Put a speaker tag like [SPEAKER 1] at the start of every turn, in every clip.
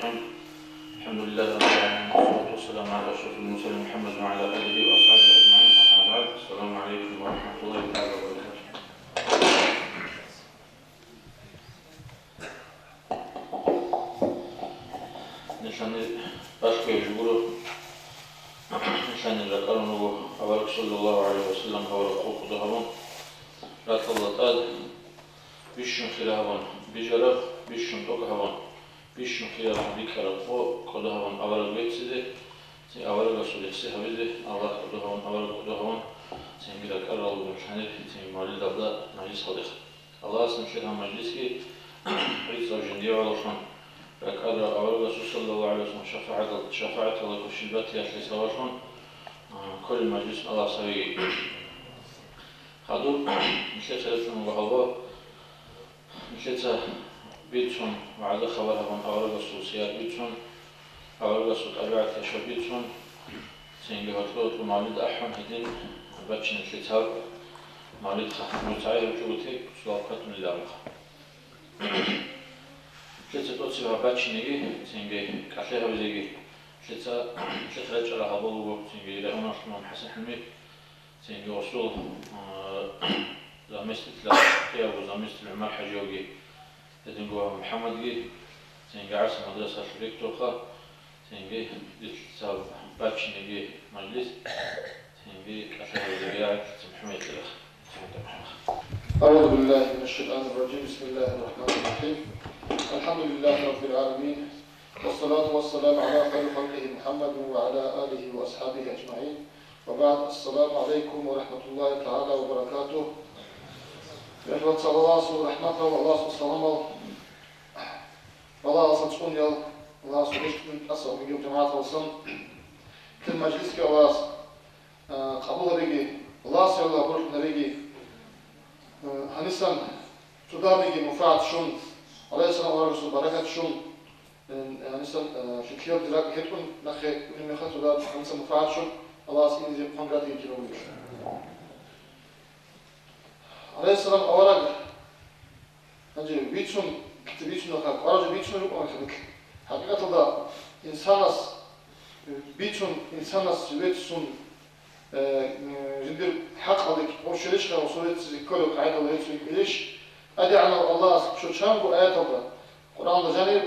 [SPEAKER 1] الرحيم. الحمد لله رب العالمين والصلاة والسلام على أشرف المرسلين محمد وعلى آله وأصحابه أجمعين. أما بعد، السلام عليكم ورحمة الله تعالى وبركاته. Nişanı başka yolculuğu, nişanı zakarını Avarak sallallahu aleyhi ve sellem Avarak okudu havan. Ratallatad, bişun khilavan, bijarab, bişun toka havan. Bişun khilavan bikarak o kodu havan Avarak geçsidi. Sen Avarak asulesi havidi, Allah kodu havan, Avarak kodu havan. Sen bir akar aldı nişanı, sen mali davda meclis hadik. Allah asım şeyhan meclis ki, Rizal jendiye alışman. Rakada Avarak Rasul sallallahu aleyhi ve sellem şefaat Allah koşulbat yaşlı savaşman. Kol meclis Allah savi. Hadur, مشيت ثلاثة وهوا مشيت بيتهم وعلى خبرهم أورق السوسيات بيتهم أورق السوت أبعد كشف بيتهم سينجي هتلوت ومعلد أحهم هدين بتشين مشيتها معلد متعاير بجوتي سلاقات من الأرض مشيت توصيها بتشينيجي سينجي كحلها بزيجي مشيت رجع لها بلو سينجي لأنا أصلا حسن حمي سينجي وصول زمستل خيار وزمستل عمر حجوجي لازم جوا محمد جي سينجي عرس مدرسة شريك توخا سينجي ديتساب باتشني جي مجلس سينجي كأشهر الزجاج محمد الأخ.
[SPEAKER 2] أعوذ بالله من الشيطان الرجيم. بسم الله الرحمن الرحيم. الحمد لله رب العالمين والصلاة والسلام على خير خلقه محمد وعلى آله وأصحابه أجمعين. وبعد السلام عليكم ورحمة الله تعالى وبركاته. رحمة الله ورحمة الله وسلامه. الله سبحانه وتعالى الله سبحانه أسأل من جماعة الصن كل مجلس كالله قبول بيجي الله سبحانه وتعالى بيجي هنسان تدار بيجي مفاعل شون عليه السلام ورسول بركة شون هنسان شكير دراك هتكون نخي من مخاط تدار هنسان مفاعل شون Allah seni de kongrat ediyor. Aleyhisselam avarak önce biçun kitabı biçun olarak aracı biçun yok olarak hakikaten insanas biçun insanas biçun zindir hak aldık o şerişle o suretsiz kolu kaydalı hiç biliş adi Allah şu çam bu ayet oldu Kur'an'da yani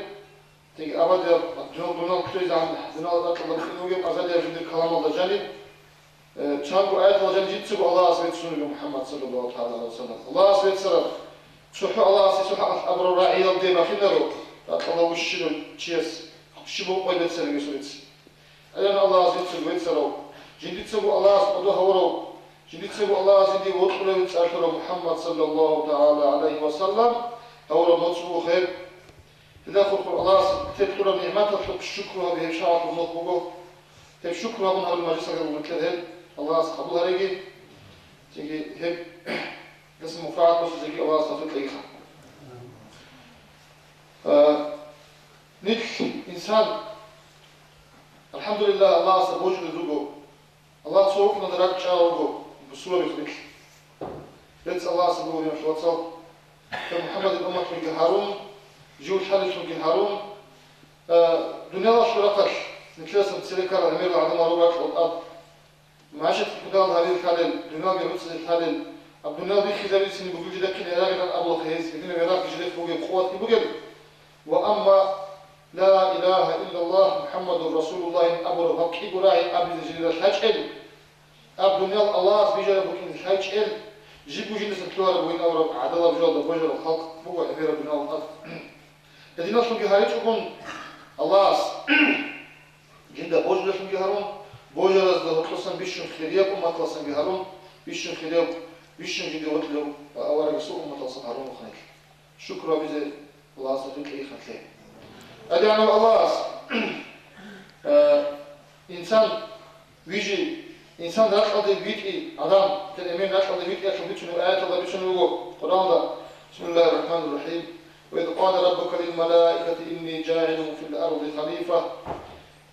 [SPEAKER 2] تيجي أبدا دونال كريز عن دونال الله يقول أزادي أجد الكلام الله جاني شانكو آيات الله جاني جيت الله سبيت سنة محمد صلى الله عليه وسلم الله سبيت سلام شوحو الله سبيت شوحو أبر الرعي الدين ما فينا رو الله وشيلو تشيس شبو قيد سلام يسويت أنا الله سبيت سلام سلام جديد سبو الله سبحانه هورو جديد سبو الله سيدي وطلع أشهر محمد صلى الله عليه وسلم هورو نصبو خير إذا خلق الله تذكر نعمات تطلق الشكر به شعب المطلوب تب شكر من هذا المجلس قبل مثله الله قبول هريجي تيجي هب اسم مفاعل بس تيجي الله صفت ليها نك إنسان الحمد لله الله سبوج لدوجو الله سوق نظرك شاوجو بسورة بخلك لذ الله سبوج يمشوصل كمحمد الأمة من هارون جول حالش من هارون دنيا الله شرطش نكلاسم تسيركار الأمير العظيم أروباك والأرض معاشة كدال هذه الحالة دنيا بيروس الحالة الدنيا دي خزابي سني بقول جدا كن عراق عن أبو خيز إذن عراق جلك بقول قوات بقول وأما لا إله إلا الله محمد رسول الله أبو ربك براعي أبي زجير الحجل أب دنيا الله بيجر بقول الحجل جيبوا جنس الكلار بوين أورب عدلا بجال بوجر الخلق بقول أمير دنيا الأرض الذين شنو هاريج يكون الله جندا بوجر شنو هارون بوجر از دهوتلسن بيشون خيريا كم مطلسن بهارون بيشون خيريا بيشون جندا وتلو أورا بسوق مطلسن هارون وخنك شكرا بيزي الله سبحانه أي خنك أدعنا الله إنسان ويجي إنسان رأى ده بيتي أدم تأمين رأى ده بيتي عشان بيشون آيات الله بيشون هو قرآن ده بسم الله الرحمن الرحيم وإذ قال ربك للملائكة إني جاعل في الأرض خليفة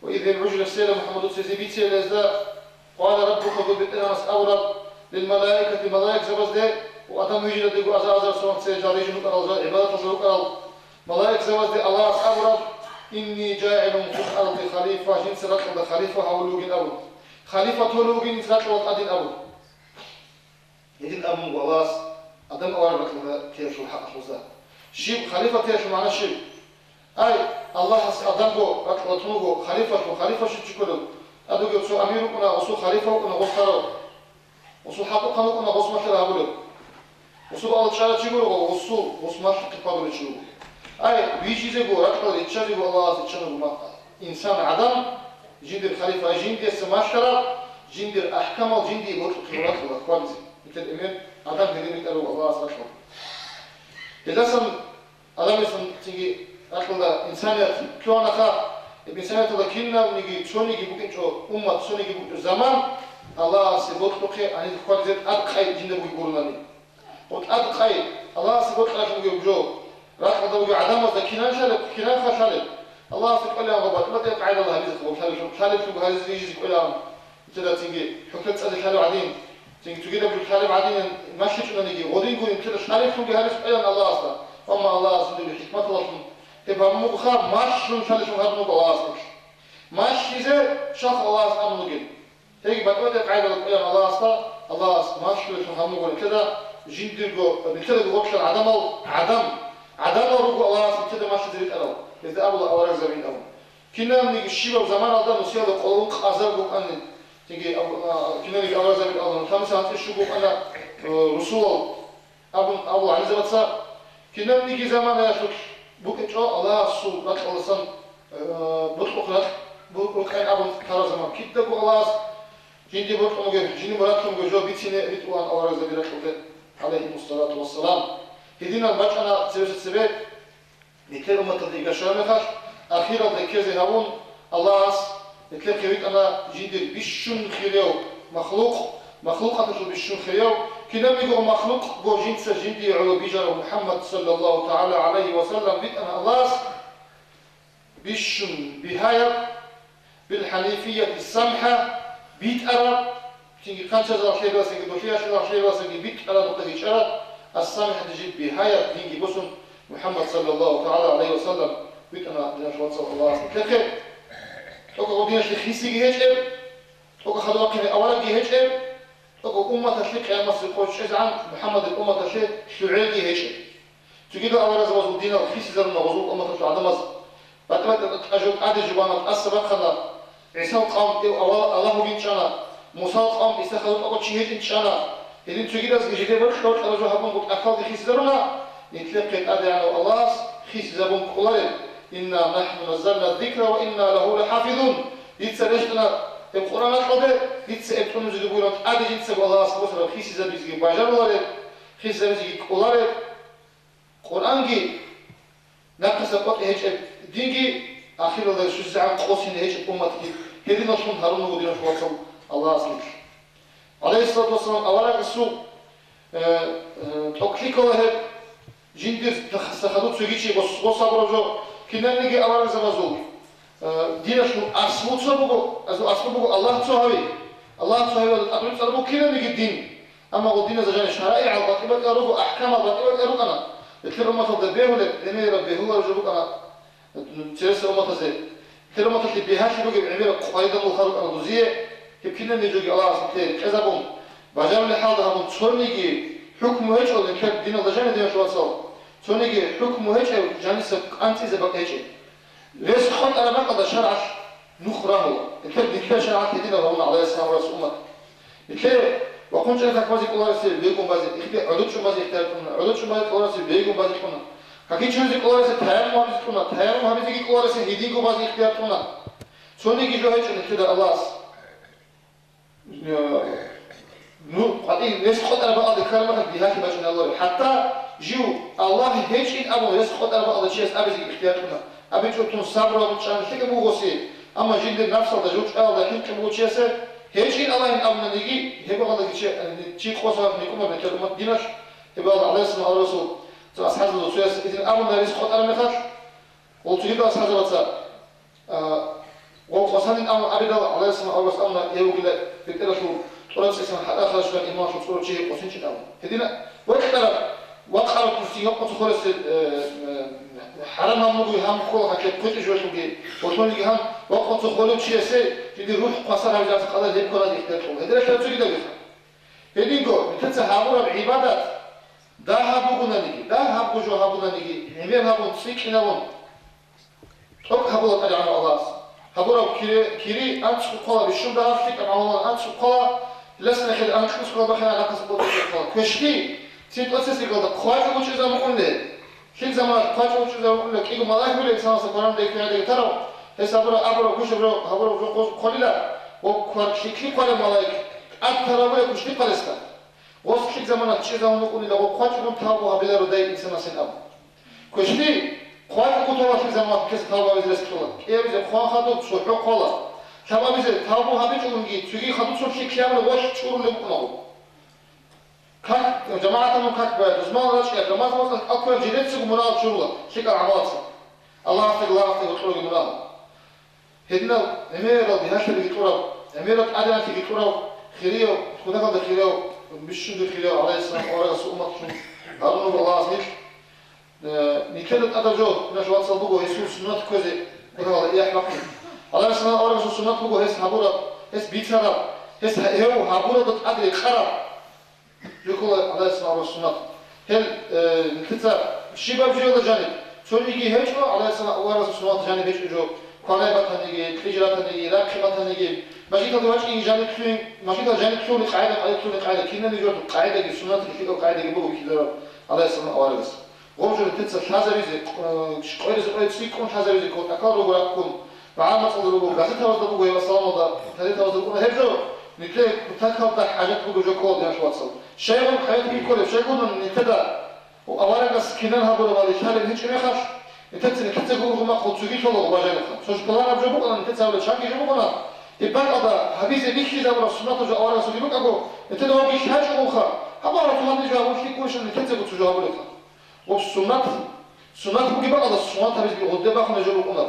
[SPEAKER 2] وإذ الرجل السيد محمد سيزيبيتي الأزداء قال ربك بالإناس أورب للملائكة ملائكة زبزده وأدم يجي لديكو أزازر سوان سيجاريجن وقرال عبادة سوق قرال ملائكة زبزده الله أورب إني جاعل في الأرض خليفة جنس رقم خليفة هولوجين أبو خليفة هولوجين رقم أدين أبو يدين أبو والله أدم أول رقم تيرشو الحق خلصة شيب خليفة تيرشو معنا شيب أي الله أدمو رقم تنوجو خليفة شو تقولوا أدوجو سو أميرو كنا وسو خليفة كنا غصارو وسو حقو كنا كنا غص مثل هقوله وسو الله تعالى تقولوا وسو غص مثل كقابل تشوفه أي بيجيزه رقم يتشرب الله تشرب ما إنسان عدم جندر خليفة جندر سماشرة جندر أحكام الجندي بطل خبرات الله كوالزي مثل الإمام عدم هدين يتقلوا الله سبحانه للأسف عدم يسمى تيجي أقول إنسانية كيوانا خا إنسانية الله كنا نيجي شو نيجي بكين شو أمة شو نيجي بكين زمان الله سبحانه خير عن الكوالزي أدقى جندر بيقولني وأدقى الله سبحانه خير راح أضوي عدم وذكينا شالب كنا خشالب الله سبحانه غبط ما تقعد الله بيزق وشالب شو هذا يجي كلام كذا تيجي حكت أذى شالب عدين تيجي تجينا بالشالب عدين ماشي شو نيجي غادين يقولون كذا شالب شو هذا سبحانه الله أصلا أما الله سبحانه الحكمة الله تبى مخاب ماشي شو شالب شو هذا الله أصلا ماشي زي شاف الله سبحانه نقول تيجي بتقعد قاعد الله أصلا الله ماشي شو هذا نقول كذا جندرجو بكذا بوقت عدم روح الله سبحانه ما شدريت أنا إذا أبو الله أورا زمين أول كنا نيجي الشيبة وزمان الله نسيا القلوب قازر بقى تيجي كنا نيجي أورا زمين الله خمسة هات الشبوك أنا رسول أبو علي زبطة كنا نيجي زمان يا شوك بوك الله سو لا خلصان بطلق أبو ترى زمان كده بو الله جندي بطلق جندي مراتهم جو بيتنا بيتوان أورا زمين عليه الصلاة والسلام هدينا بچانا سبب نتلقى أمة الدقيقة شو مخش أخيرا ذكرزي هون الله أس نتلقى خيرت أنا جندر بيشون خيريو مخلوق أتشو بيشون خيريو كنا بيقو مخلوق بو جنس جندي علو بيجر محمد صلى الله تعالى عليه وسلم بيت أنا الله أس بيشون بهاية بالحنيفية السمحة بيت أرى تيجي كان شجرة خيرة سنجي دوشيا شجرة خيرة سنجي بيت أرى دقيقة شرط السامح تجيب بهاية دينجي بسم محمد صلى الله تعالى عليه وسلم بيت أنا ديناش واتساب الله أصلا كذا توقع ديناش لخيسي جهج توقع خدوا قيمة أولا جهج توقع أمة تشليك يا مصر قوش عن محمد الأمة تشليك شعير جهج تجيب أولا زوج دينا خيسي زرنا وزوج أمة تشليك عدم مصر بعد ما أجود عاد جوانات أسبق خنا عيسى قام الله بينشنا موسى قام استخدم أقول شيء إنشنا إذن تجد أن جديد برخوت أرجو هبون قد أكاد خيس زرنا نتلقى أدعى الله خيس زبون قليل إنا نحن نزلنا الذكر وإنا له لحافظون يتسرجنا القرآن الحدث يتسأبتون زدبون أدعى جنسب الله سبحانه وتعالى خيس زبيزي باجر الله خيس زبيزي قليل قرآن جي نقص قط هيج دينجي أخيرا ذا شو زعم قوسين هيج أمتي هذي نشون هارون ودينا شو الله سبحانه عليه الصلاة والسلام أولا السوق تأكلك وهب جندر تخصخدوت سويتشي بصبر جو كنا نيجي أولا زمازول دينا شنو أسموت سببو أسمو الله تسوي أقول سببو كنا نيجي الدين أما قدينا زجاج شرائع الباطبة أروح أحكام الباطبة أروح أنا تكلم أمة تدبيه ولا لمن ربيه هو رجوك أنا تجلس أمة زي تكلم أمة اللي بيهاش بيجي بعمير قايدا وخارج أرضية يمكننا نجوج الله سبحانه كذا بوم بجام لحاضر هم تصونيجي حكم هيج ولا كيف دين الله جاني دين شو أصلا تصونيجي حكم هيج جاني سب أنت إذا بقى هيج ليش خد أنا ما قد شرعش نخره كيف دين شرعت دين الله عليه السلام ورسول الله كيف وكون شيء ذاك مازي كلار سير بيجون بازي إخبي عدود شو مازي اختاركم عدود شو مازي كلار سير بيجون بازي كنا كاكين شو مازي كلار سير تهايم مازي كنا تهايم مازي كي كلار سير هيدين كو مازي اختاركم تصونيجي جو هيج نكتر الله نو قاعدين ليش خد أنا بقى ذكر مثلا بهاك بجن الله حتى جو الله هيج إن أبو ليش خد أنا بقى شيء أبي زي اختيارنا أبي جو تنصبر ولا تشان شيء كم غوسي أما جند النفس ولا جوج الله لكن كم غوسي هيج إن الله إن أبو نيجي هبوا الله شيء خاصة نيكم ما بنتكلم ديناش هبوا الله عليه الصلاة والسلام ترى أصحاب الرسول إذا أبو ليش خد أنا مثلا وتجيب أصحاب الرسول وصلنا أبي الله عليه الصلاة والسلام يقول بكرة شو ولو سيسمع حتى خرج من الإمام شو تصور شيء قصين شيء أول هدينا وقرب تيجي وقت خالص حرام هم نقول هم كل حاجة كل شيء شوفي وطن اللي هم وقت خالص شيء سه تدي روح قصر على جالس قدر هيك كل هذا يختار هذا لا شيء كده بس هذين جو مثل سحابور العبادات ده هبونا نيجي ده هبو جو هبونا نيجي همين هبون سيك نبون توك هبونا تري على الله هبورا كيري أنت قلا بشوم ده هفتك أنا أنت قلا لسنا خد أنت قلا بخير على قصة قلا كشكي تيجي أساس يقول ده خواجه وش إذا ما قلنا كل زمان خواجه وش إذا ما قلنا كيلو ملاك ولا إنسان سكران ده كنا ده ترى هسه أبرا كوش هبورا جو قليلا وكشكي قلا ملاك أكثر ولا كشكي قلستا وصل كل زمان تشي زمان نقول له خواجه نم تابو هبلا رداي إنسان سن أب كشكي خواجه كتوه كل زمان كيس تابو بيزرس كتوه إيه بيزر خوان خدو سوحو قلا تابو بيزر تابو هبيج ونجي تيجي خدو سوحي كيامل واش تشورو اللي بقوله كان جماعة من كاتبة زمان ولا شيء جماعة مثلا أكبر جديد سيقوم مناظر شغله شكل عمالته الله أفتق وطلوه مناظر هدنا أميرة بهاش اللي يطوروا أميرة أدنى اللي يطوروا خيريو خذ هذا خيريو بيشند خيريو عليه السلام أورا سوء مقصود أرنو الله عزيز نكلت أدرجو نشوات صدقه يسوع سنة كذا هذا إيه أحلام عليه السلام أورا سوء سنة بقول هس هبورا هس بيترا هس هو هبورا ضد أدري خراب يقول عليه السلام والسنة هل نكتة شيبة بجيوة جانب سوريكي هجوا عليه السلام أورا سوء سنة جانب هج جو قناة بتنيجي تجارة تنيجي راكب بتنيجي ماشي تدوج إن جانب كلين ماشي تجانب كلون قاعدة على كلون قاعدة كنا نجور قاعدة السنة اللي فيه قاعدة يبغوا كذا عليه السلام أورا بس غوجر تنسى حازة بيزي شقير زقير سيكون حازة بيزي كون أكارو وراكم معامل صدروا غازتها وصدقوا يوصلوا ذا ثالثها وصدقوا هجوا نتلاقي تذكر حاجات بقول جو كود يعني شو وصل شيء من حياتي كله شيء كنا نتدا وأولا بس كنا هبوا بالي شهر هيك ما خش نتسى نتسى قولوا ما خد سويت ولا غباجة خد سوش بلان أبجو بقولنا نتسى ولا شاكي جو بقولنا يبقى هذا حبيزي بيخي ذا ولا سنة جو أولا سوي بقى جو نتدا هو بيخي حاجة أخرى هبوا على طول نجوا أول شيء كويس نتسى قلت جو هبوا لك والسنة بقى بقى هذا السنة حبيزي بيغدى بقى نجوا بقولنا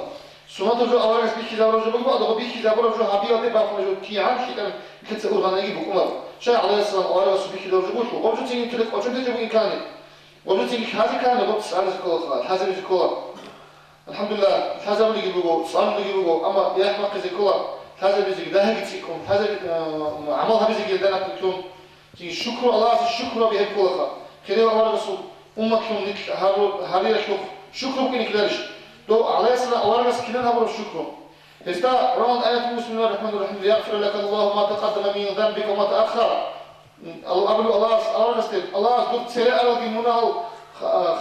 [SPEAKER 2] سنة جو أولا بيخي ذا ولا جو بقى هذا بيخي ذا ولا جو حبيبي بقى نجوا كي عن شيء كان نتسى قول غنى يجيب بقولنا شيء عليه السلام أولا بس بيخي ذا ولا جو بقول وبجو تيجي تلك وجو تيجي إمكاني وبجو تيجي هذا كان بقى سعادة كل خلاص هذا بيجي كل الحمد لله هذا اللي يجيبوه صام اللي يجيبوه أما يا أحمق زي كل هذا بيجي ده هيك تيكون هذا عملها بيجي ده نكتون تيجي شكر الله الشكر بيهب كل خلاص كده أولا بس أمكم نك هاري شكر ممكن يكلارش دو عليه السلام أولا بس كنا هبرو الشكر هستا روان آية بسم الله الرحمن الرحيم يغفر لك الله ما تقدم من ذنبك وما تأخر الله نستل الله دوت سرع على جمونه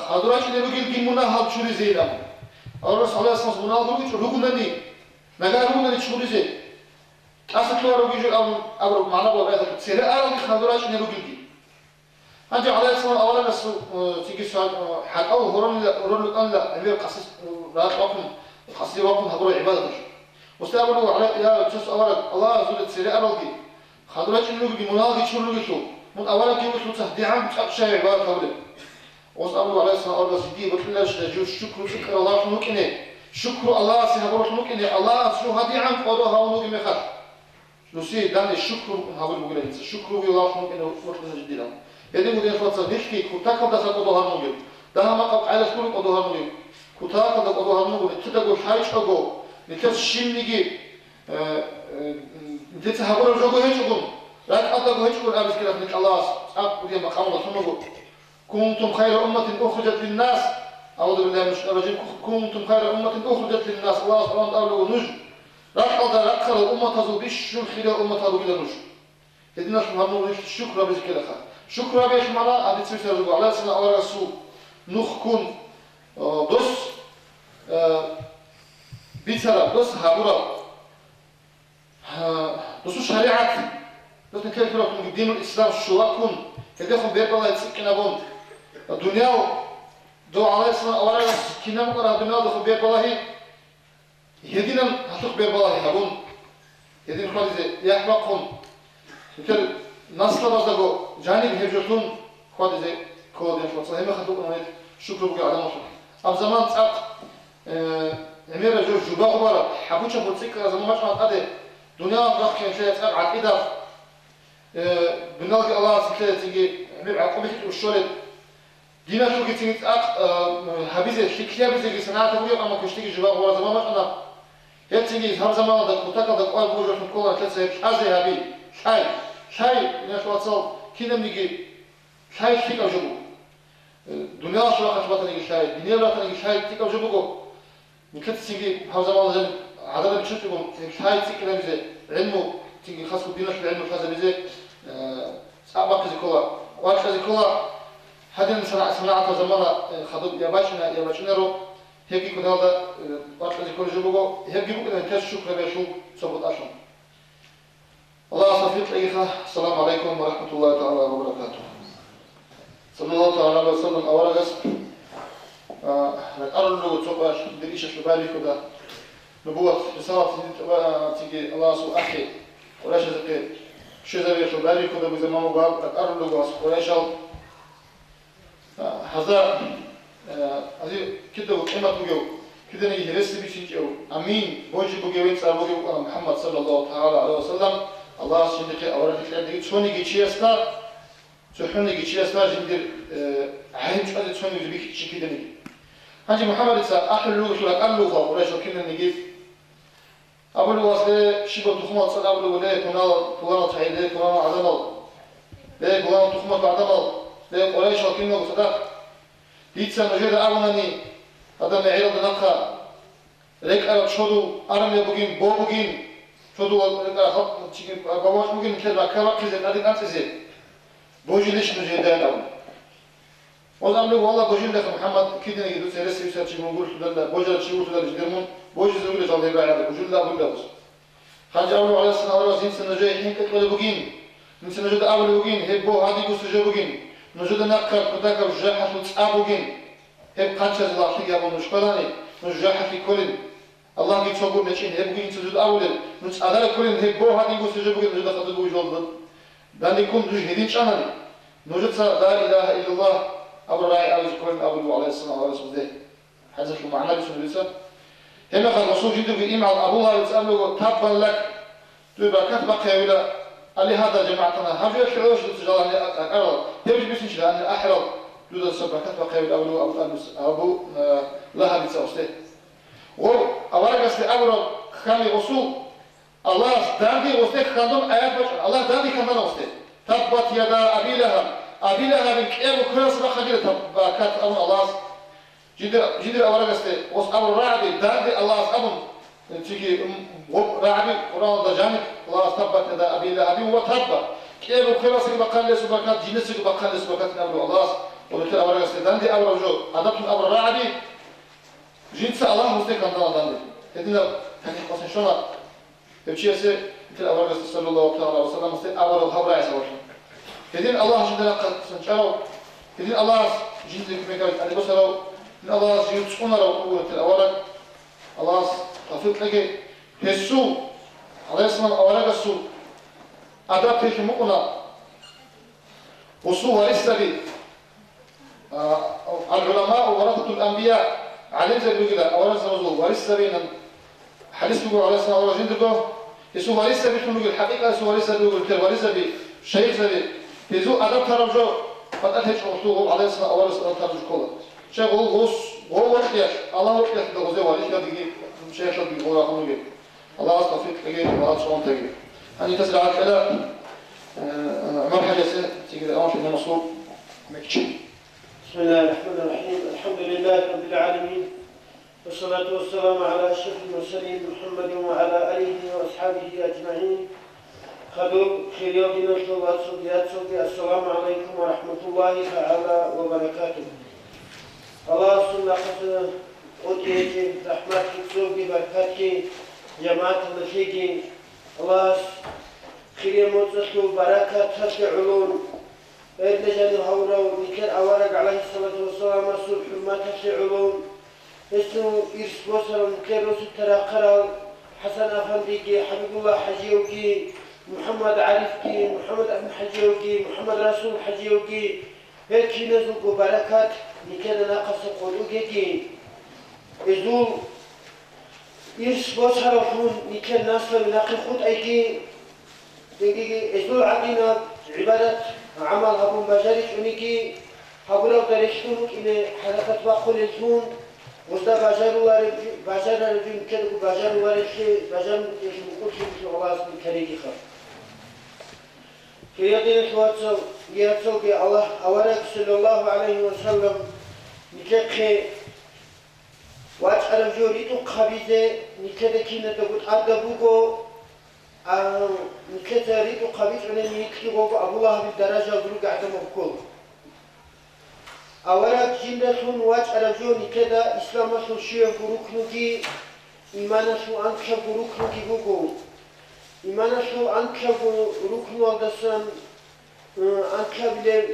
[SPEAKER 2] خدراش نبغي جمونه هاد شو رزينا الله صلى الله عليه وسلم دوت شو رغنني ما قال رغنني شو رزي أصل لو رجع أبرو معنا بقى سرع على خدراش نبغي هذا عليه السلام أولا بس تيجي سؤال حق أو هرون الآن لا أمير قصص رات وقم قصدي وقم هبرو عبادة واستقبلوا على يا جس أولا الله زود سرع على خدراش نبغي مناغي شو رغيتو من أولا كيف تهدي عن أقشى عبادة قبله وأسأله عليه الصلاة والسلام بكل شيء شكر الله شنوكني شكر الله سيهبر شنوكني الله شو هدي عن قضاها ونوكي مخاف نسي دان الشكر هقول بقوله الشكر الله شنوكني وفرنا جديدا يدي مدير فترة نحكي كتاك قد قضاها نوكي ده ما قد على شكر قضاها نوكي كتاك قد قضاها نوكي نتدقوا حاجة أقو نتس شيمنيجي نتس هبر الجوجو هيجوكم لكن أطلقوا هيجوكم أبس كده نك الله أقول يا مقام الله شنوكو كنتم خير أمة أخرجت للناس أعوذ بالله من الشيطان الرجيم كنتم خير أمة أخرجت للناس الله سبحانه وتعالى نجم رأخذ الأمة تزو بيش خير أمة تزو بلا نجم إذن نحن هنو الشكر بيش كده خير شكر بيش معنا أبي تسوي سيرزقوا على سنة أولا رسول نخكون دوس بيترا دوس هابورا دوسو شريعة دوس نكيف لكم دين الإسلام شواكم كدخل بيت الله يتسكن أبون الدنيا دو عليه السلام أولا كنا مقرأ الدنيا دخل بيت الله يدينا هتخ بيت الله أبون يدين خالص يحمقهم مثل نسل بزدقو جانب هجرتون خالص كود ينشوط صحيح ما خدوك أنا شكر بقى على مصر أب زمان تأق أمير جو جبا غبارة حبوشة بولسيكا زمان ما شمعت أدي دنيا رخ كان شيء تأق عقيدة بنلقى الله سبحانه تيجي عمل عقوبة والشولد دينا شو كتير حبيزة شكلها بيزة صناعة بقول أما كشتي جوا هو زمان ما أنا هتيجي هم زمان ده كتاك ده قال بوجه في كل كذا حازة هبي شاي نشوف أصل كنا بنيجي شاي شيء أوجبه دنيا شو راح تبطل شاي دنيا راح تيجي شاي تيك أوجبه نكت تيجي هم زمان ده عدد بتشوفه شاي تيك كده بيزة علمه تيجي خاص بدينا شو علمه خاص بيزة صعب كذا كلا وكذا كلا هذين صناعة زمان خدود ياباشنا رو هيجي كده هذا وقت ذكر جبوجو هيجي بقى نكش شكر بيشو صبت عشان الله صفيت أيها السلام عليكم ورحمة الله تعالى وبركاته صلى الله تعالى وسلم أورجس نقرر له تباش دريش شبابي كده نبوة رسالة تيجي الله سو أخي ولا شيء شذا شبابي كده بزمان مقام نقرر له ولا هذا هذه كده قيمة بجو كده نيجي هرس بيشيجو أمين بوجي بجوين صار بجو محمد صلى الله تعالى عليه وسلم الله شندك أورد كده شوني جيشي أستا شوني جيشي أستا جندر عين شو هذا شوني جبيك شيء كده نيجي هذي محمد إذا أحلو شو أقلو ولا شو كنا نيجي أقول واسه شبه تخمة صار أقول ولا كنا تعيد كنا عدمل لا كنا تخمة عدمل لا ولا شو كنا وصدق ليتسا نجد أغناني هذا معيرض نقا لك أرد شدو أرم يبغين بو بغين شدو بواش بغين كلمة كلا كذا نادي أنتزي بوجي ليش نجد أول وزعم له والله بوجي لك محمد كده نجد سيرسي يسافر نقول تدل بوجي تشيو تدل جدرمون بوجي زوجي جالي بعد بوجي لا بقول بس خرج أول على السنة أول زين سنة جاي حين كتبوا بغين من سنة جد أول بغين هبو هذي قصة بغين نجد نقر كتاك وجاحة وتسابوجين هب قنشة الله يابو نشكلاني نجاحة في كلن الله يتصور نشين هبوجين سجد أولن نتسأل كلن هبو هذه قصة بغين نجد خطب وجود دانيكم نجهدين شانني نجد لا إله إلا الله أبو راعي أبو كلن أبو عليه الصلاة والسلام حدث المعنى بسم الله هنا قال الرسول جد في إيمان أبو الله يسأله تابا لك تبقى كتبك يا ولا قال لي هذا جماعتنا هل يشعرون تجعلني أقرر يجب بسنش لأني أحرر دود السبكات وقيل أبو لها بتسوسته وأولا قصد أقرر خامي رسول الله داندي وستك خاندم آيات بشر الله داندي خاندم وستك تبت يدا أبي لها من كأب وكرس بخجل تبكات أمن الله جدر أولا قصد وأمر رعبي داندي الله أمن تيجي رعبي قرآن دجانب الله تبت يدا أبي لها وتبت كأب وكرس بقال لي سبكات جنسك بقال لي سبكات نبلو الله ولكن أول قصدي داندي أول جو أدبت أول رعبي جنس الله مستك عندنا داندي هذينا كان قصة شلون تبشي سه مثل أول قصدي صلى الله عليه وسلم مستك أول الخبر عيسى وشلون هذين الله جندنا قد سنشروا هذين الله جندك مكان أنا بسروا إن الله جند سكونا لو قوة الأول الله تفيد لك هسو عليه السلام أول قصو أدبت في مقنا وصوها السبي العلماء ورثة الأنبياء علم زي كده أورث رسول ورث بين حديث بيقول عليه الصلاة والسلام جندكم يسوع ورث بيقول الحقيقة يسوع ورث بيقول كده ورث بشيء زي يسوع أدب ترجو فتأتيش رسول عليه الصلاة والسلام ترجو كله شيء هو وقت الله وقت ده غزي ورث كده دقيق شيء شد بيقول أخوه جد الله أستغفرك تجي مرات شلون تجي أنا تسرع كده مرحلة تيجي الأول في المصروف مكشي
[SPEAKER 3] بسم الله الرحمن الرحيم الحمد لله رب العالمين والصلاة والسلام على أشرف المرسلين محمد وعلى آله وأصحابه أجمعين خدوم خيريوبنا شلوات صديات صدي السلام عليكم ورحمة الله تعالى وبركاته الله سنة قصة أوتيك رحمتك صدي بركاتك جماعة النشيك الله خيريومتك بركات تشعلون إدلجان الهورة ومكان أورق عليه الصلاة والسلام رسول حرمات تشعلون اسمه إرس بوصر ومكان رسول تراقر حسن أفنديكي حبيب الله حجيوكي محمد عارفكي محمد أبن حجيوكي محمد رسول حجيوكي هيك نزلق بركات مكان ناقص قلوكي إذو إرس بوصر وفون مكان ناصر وناقي خود أيكي إذو عقينا عبادة عمل هبون بجاري شونيكي habura da reştunuk ile harakat vakul eltun Uzda bajarları ülkede bajarları bajarın kurşun olasın kereki kal. Kıyadın şuatsal yatsal ki Allah avarak sallallahu aleyhi ve sellem nikekhe vaç arabjor itu kabize nikedekine de bu ardabugo nikete ritu kabiz önemli nikligo Abdullah bin daraja duru ga'dam okul. Avarak jindatun vaç arabjor nikeda İslam'a şuşuya guruknugi imana şu anka guruknugi gugu. İmana şu anka guruknu aldasan anka bile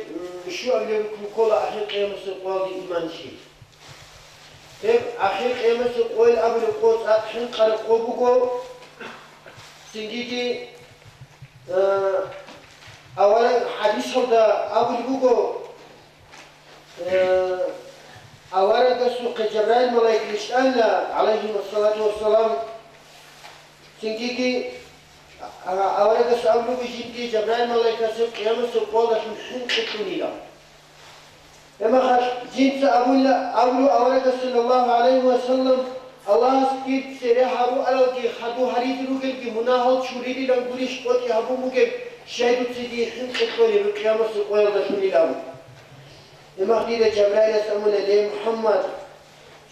[SPEAKER 3] şu bile ruknu kola ahir kıyaması qaldi iman şey. Hep ahir kıyaması qoyl abili qoz akhin qarı qobugo singigi avarak hadis olda abili gugo avarak suq Cebrail malaikişlerle aleyhissalatu vesselam singigi avarak sabru bijinti Cebrail malaikası kıyamet qolasın hınqıtınıyla Ama khas jinsi ablu avarak sallallahu aleyhi ve sellem Allah skit sere haru alaki khadu haridu gel ki munahal çuridi lan guriş qoti habu mugel şehdu sidi hınqıtını kıyamet qolasınıyla المغدير جبرائيل سأمون لي محمد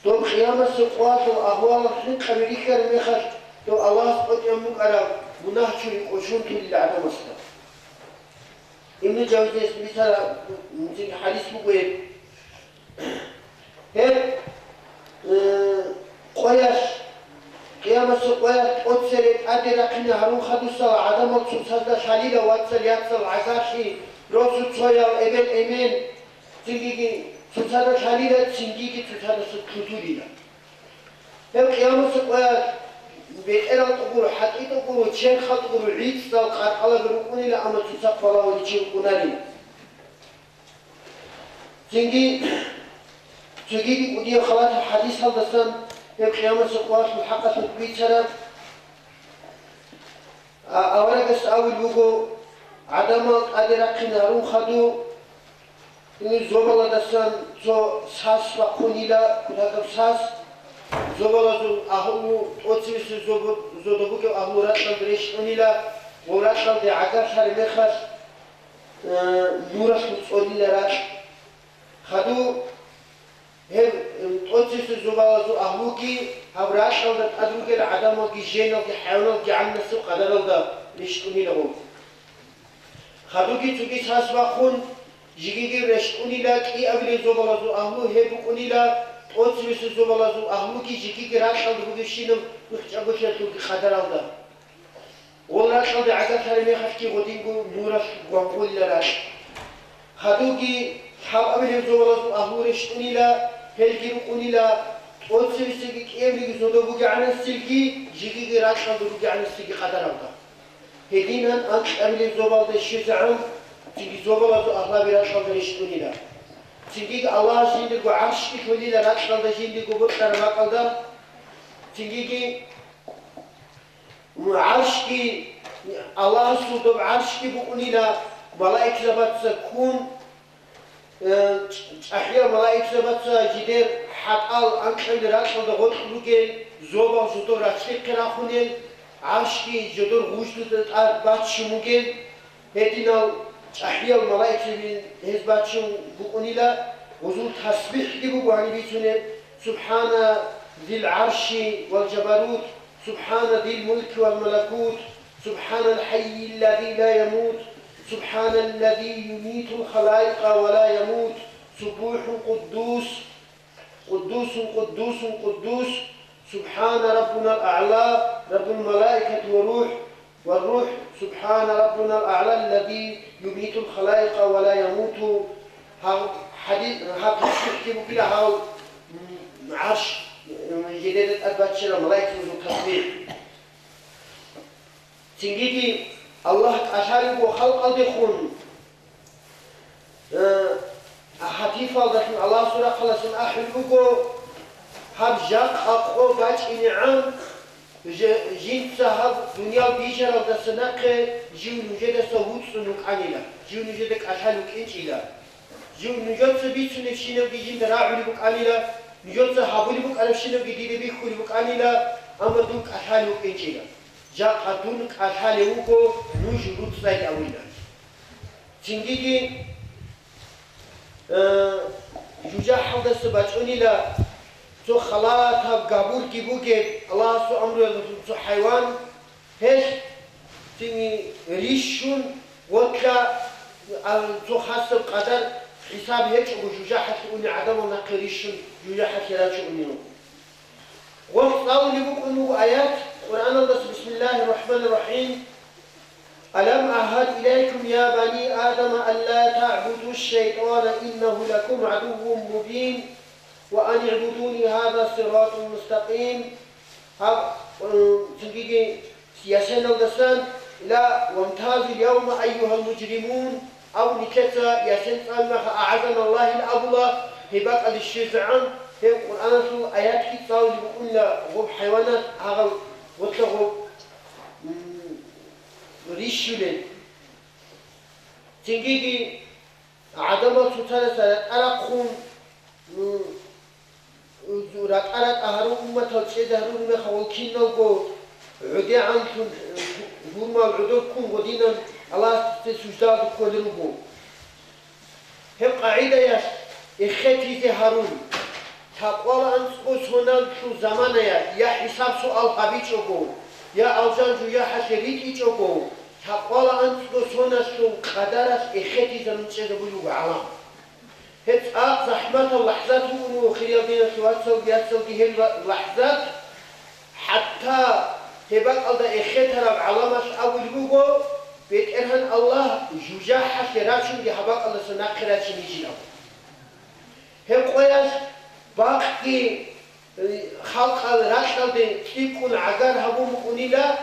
[SPEAKER 3] دوم خيامة سقوات وأهوال حق أمريكا المخش دو الله سبحانه يمك على مناه شريك وشون تولي لعنا مصر ابن جوزي مثلا حديث بقوي هل قياس قيامة سقوات أتسرت أدرقنا هرون خدوسا عدم السلسة شاليلة واتسل ياتسل عزاشي روسو تسويا إبن إمين Çünkü tutarı şalile, çünkü tutarı tuturuyla. Hem kıyamet koyar, beter alt okuru, hakit okuru, çen hat okuru, rit sal, karkala bir okunuyla ama tutsak falan için okunarıyla. Çünkü bu diye kalan hadis aldasan, hem kıyamet koyar, bu hakka tutmayı çarar. Avara gıs avil bugu, adama adirakın harun khadu, Zobaladasan zo sas va konila kudakam sas zobalazun ahlu otsivisi zodobu ke ahlu ratkal dresh konila voratkal de agar shari mekhas nuras kutsonila rat khadu hem otsivisi zobalazu ahlu ki havratkal da adru ke adamo ki jeno ki hayano ki annasu qadaral da dresh konila ho khadu ki chuki sas va khun Jigigi reşkunila ki abile zobalazu ahlu hebukunila otsvisi zobalazu ahlu ki jigigi raşkaldı bu geçinim mıhçabışa tulki khadar aldı. Ol raşkaldı agar sarime khashki godingu nuraş guangulila raş. Khadu ki hab abile zobalazu ahlu reşkunila helgirukunila otsvisi ki emrigi zodo bu ga'anas silki jigigi raşkaldı bu ga'anas silki khadar aldı. Hedinan ant abile zobaldı şiza'am Çünkü zobalazı Allah bir aşkalda reşkunila. Çünkü Allah şimdi bu arşki kulila raşkalda şimdi bu butlar makalda. Çünkü arşki Allah sudu arşki bu kulila malaik zabatsa kun ahya malaik zabatsa jider hatal ankaylı raşkalda gotkulugel zobal zudur raşki kirakhunel arşki judur guşlu batşumugel hedinal أحيا الملائكة من هزباتشون بقونيلا وزول تسبيح جبوا عن بيتونه سبحان ذي العرش والجبروت سبحان ذي الملك والملكوت سبحان الحي الذي لا يموت سبحان الذي يميت الخلائق ولا يموت سبوح قدوس قدوس قدوس قدوس سبحان ربنا الأعلى رب الملائكة والروح سبحان ربنا الأعلى الذي يميت الخلائق ولا يموت حديث تحكي كده هاو عرش جديد البشر ملائكة والتصبيح تنجي الله أشارك وخلق الدخون حتيفة الله سورة خلصن أحلوكو هب جاك أقو باج إنعام Jin sahab dünya bijar odasına ki jin nüjede savut sunuk anila. Jin nüjede kaşaluk inçila. نجوم بيتون الشينو جيجين دراعي بك عليلا نجوم حبولي بك على الشينو جديد بيخولي بك عليلا أمردوك أحالي وإنجيلا جاء قدونك أحالي وكو نوجي روت سايد أويلا تنجيجي جوجا حوض السباتوني لا تو خلاطها بقابور كيبوكي الله سو أمره سو حيوان هش تني ريشون وكلا تو حسب قدر حساب هيك وجوجا حتقولي عدم ونقريشون جوجا حتيراتشوني وقالوا لي بقولوا آيات قرآن الله بسم الله الرحمن الرحيم ألم أعهد إليكم يا بني آدم ألا تعبدوا الشيطان إنه لكم عدو مبين وأن اعبدوني هذا صراط مستقيم تنجي سياسين الدسان لا وامتازوا اليوم أيها المجرمون أو نكتا ياسين سالمها أعزنا الله الأبوة هباك الشيطان هي القرآن سو آيات كي تصاوي بقولنا غوب حيوانات هذا وتلغوب ريشولين تنجيجي عدم تتلسل أرقهم زورات أرق أهرو أمة تشيد هرو مخوكين نوغو عدي عنكم هما العدوكم ودينا الله تسجداد كودنوغو هم قاعدة ياش إخيتي هارون تقوى أنسقوس هنا شو زمانيا يا حساب سؤال قبيتشوكو يا أوزانجو يا حشريتيشوكو تقوى أنسقوس هنا شو قدرش إخيتي زنوتشيد بلوغ علام هت زحمة اللحظات هو خير بين الخوات سوقيات سوقي اللحظات حتى تبقى الله إخيتها بعلامش أول بوغو بيت إرهن الله جوجا حشراتشو يحبق الله سناقراتشو يجينا هم قوياش باقي خلق الراشد تيكون عقار هبو مقونيلا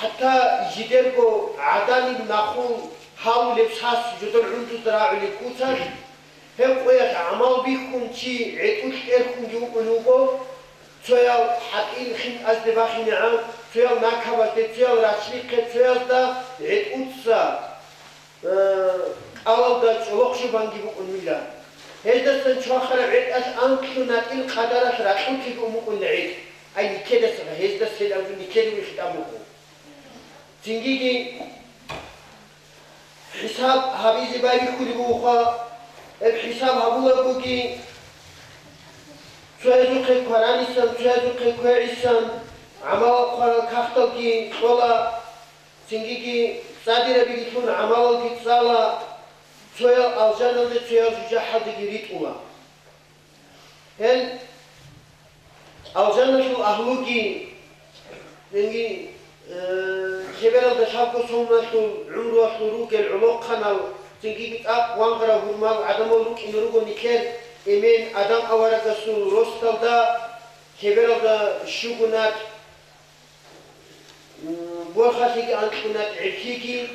[SPEAKER 3] حتى جدركو عداني بناخو هاو لبساس جدر عندو دراعي لكوتاش هم قوياش عمال بيكم تي عيتوش إركم جو قلوبو تويال حقين خين أزدباخي نعام تويال ناكابات تويال راشليق تويال دا عيتوتسا أول دا تلوخشو بانجي بقونيلا هذا سنشوخر عيد أش أنكلنا القدر شرعون كي أمكن نعيد أي كده سر هذا سيد أو نكده ويختامه تنجي حساب هابي زباي كل بوخا الحساب هبولا بوكي سويزو كي قراني سام سويزو كي كويسام عمل قران كاختوكي ولا تنجي صادر بيكون عمل كي صلا تويل الجنة اللي تويل جحد جريت أولا. هل الجنة شو أهلوكي لأني جبل الدشاق سومنا شو عمره شو روك العلوق خنال تنجي بتأب وانغرا هرمال عدم روك إن روكو نكير إمين عدم أورك سو روستل دا جبل الشوكونات بورخاسيكي أنتكونات عركيكي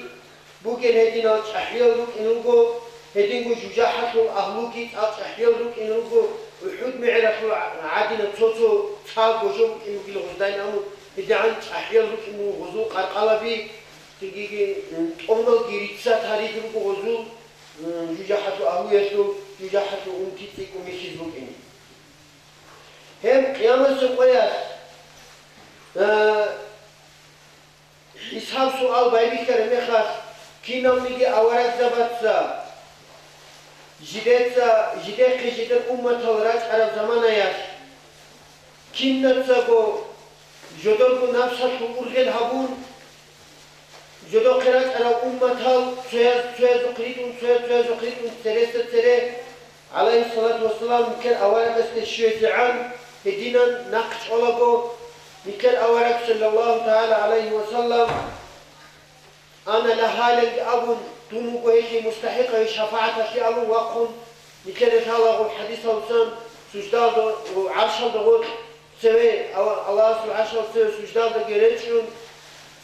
[SPEAKER 3] بوكين هدينا تحيلوك إنوكو هدينكو جوجاحتو أهلوكي تحيلوك إنوكو وحود معرفو عادنا توتو تاقو جوك إنوكي الغزدين أمو هديان تحيلوك إنو غزو قلقلبي تنجيكي أمنو جيريتسا تاريخوكو غزو جوجاحتو أهويتو جوجاحتو أمتيتيكو ميشيزوك إنو هم قيامة سقويات حساب سؤال بايبي كرمي كينام نيجي أوراد زبطة جدك جدر أمة الراج على زمان ياش كين نتسقو جدركو نفسه تورجل هبون جدو قرات على أمة هال سويز قريتون ترى عليه الصلاة والسلام كان أوراد الشيطان هدينا نقش علىكو نكر أوراد صلى الله تعالى عليه وسلم أنا لهالك أبون دونك هيك مستحق شفاعة في أبون وقم نكر هذا الحديث السام سجدال وعرش الدغول سوي أو الله سبحانه وتعالى سجدال دقيرتشون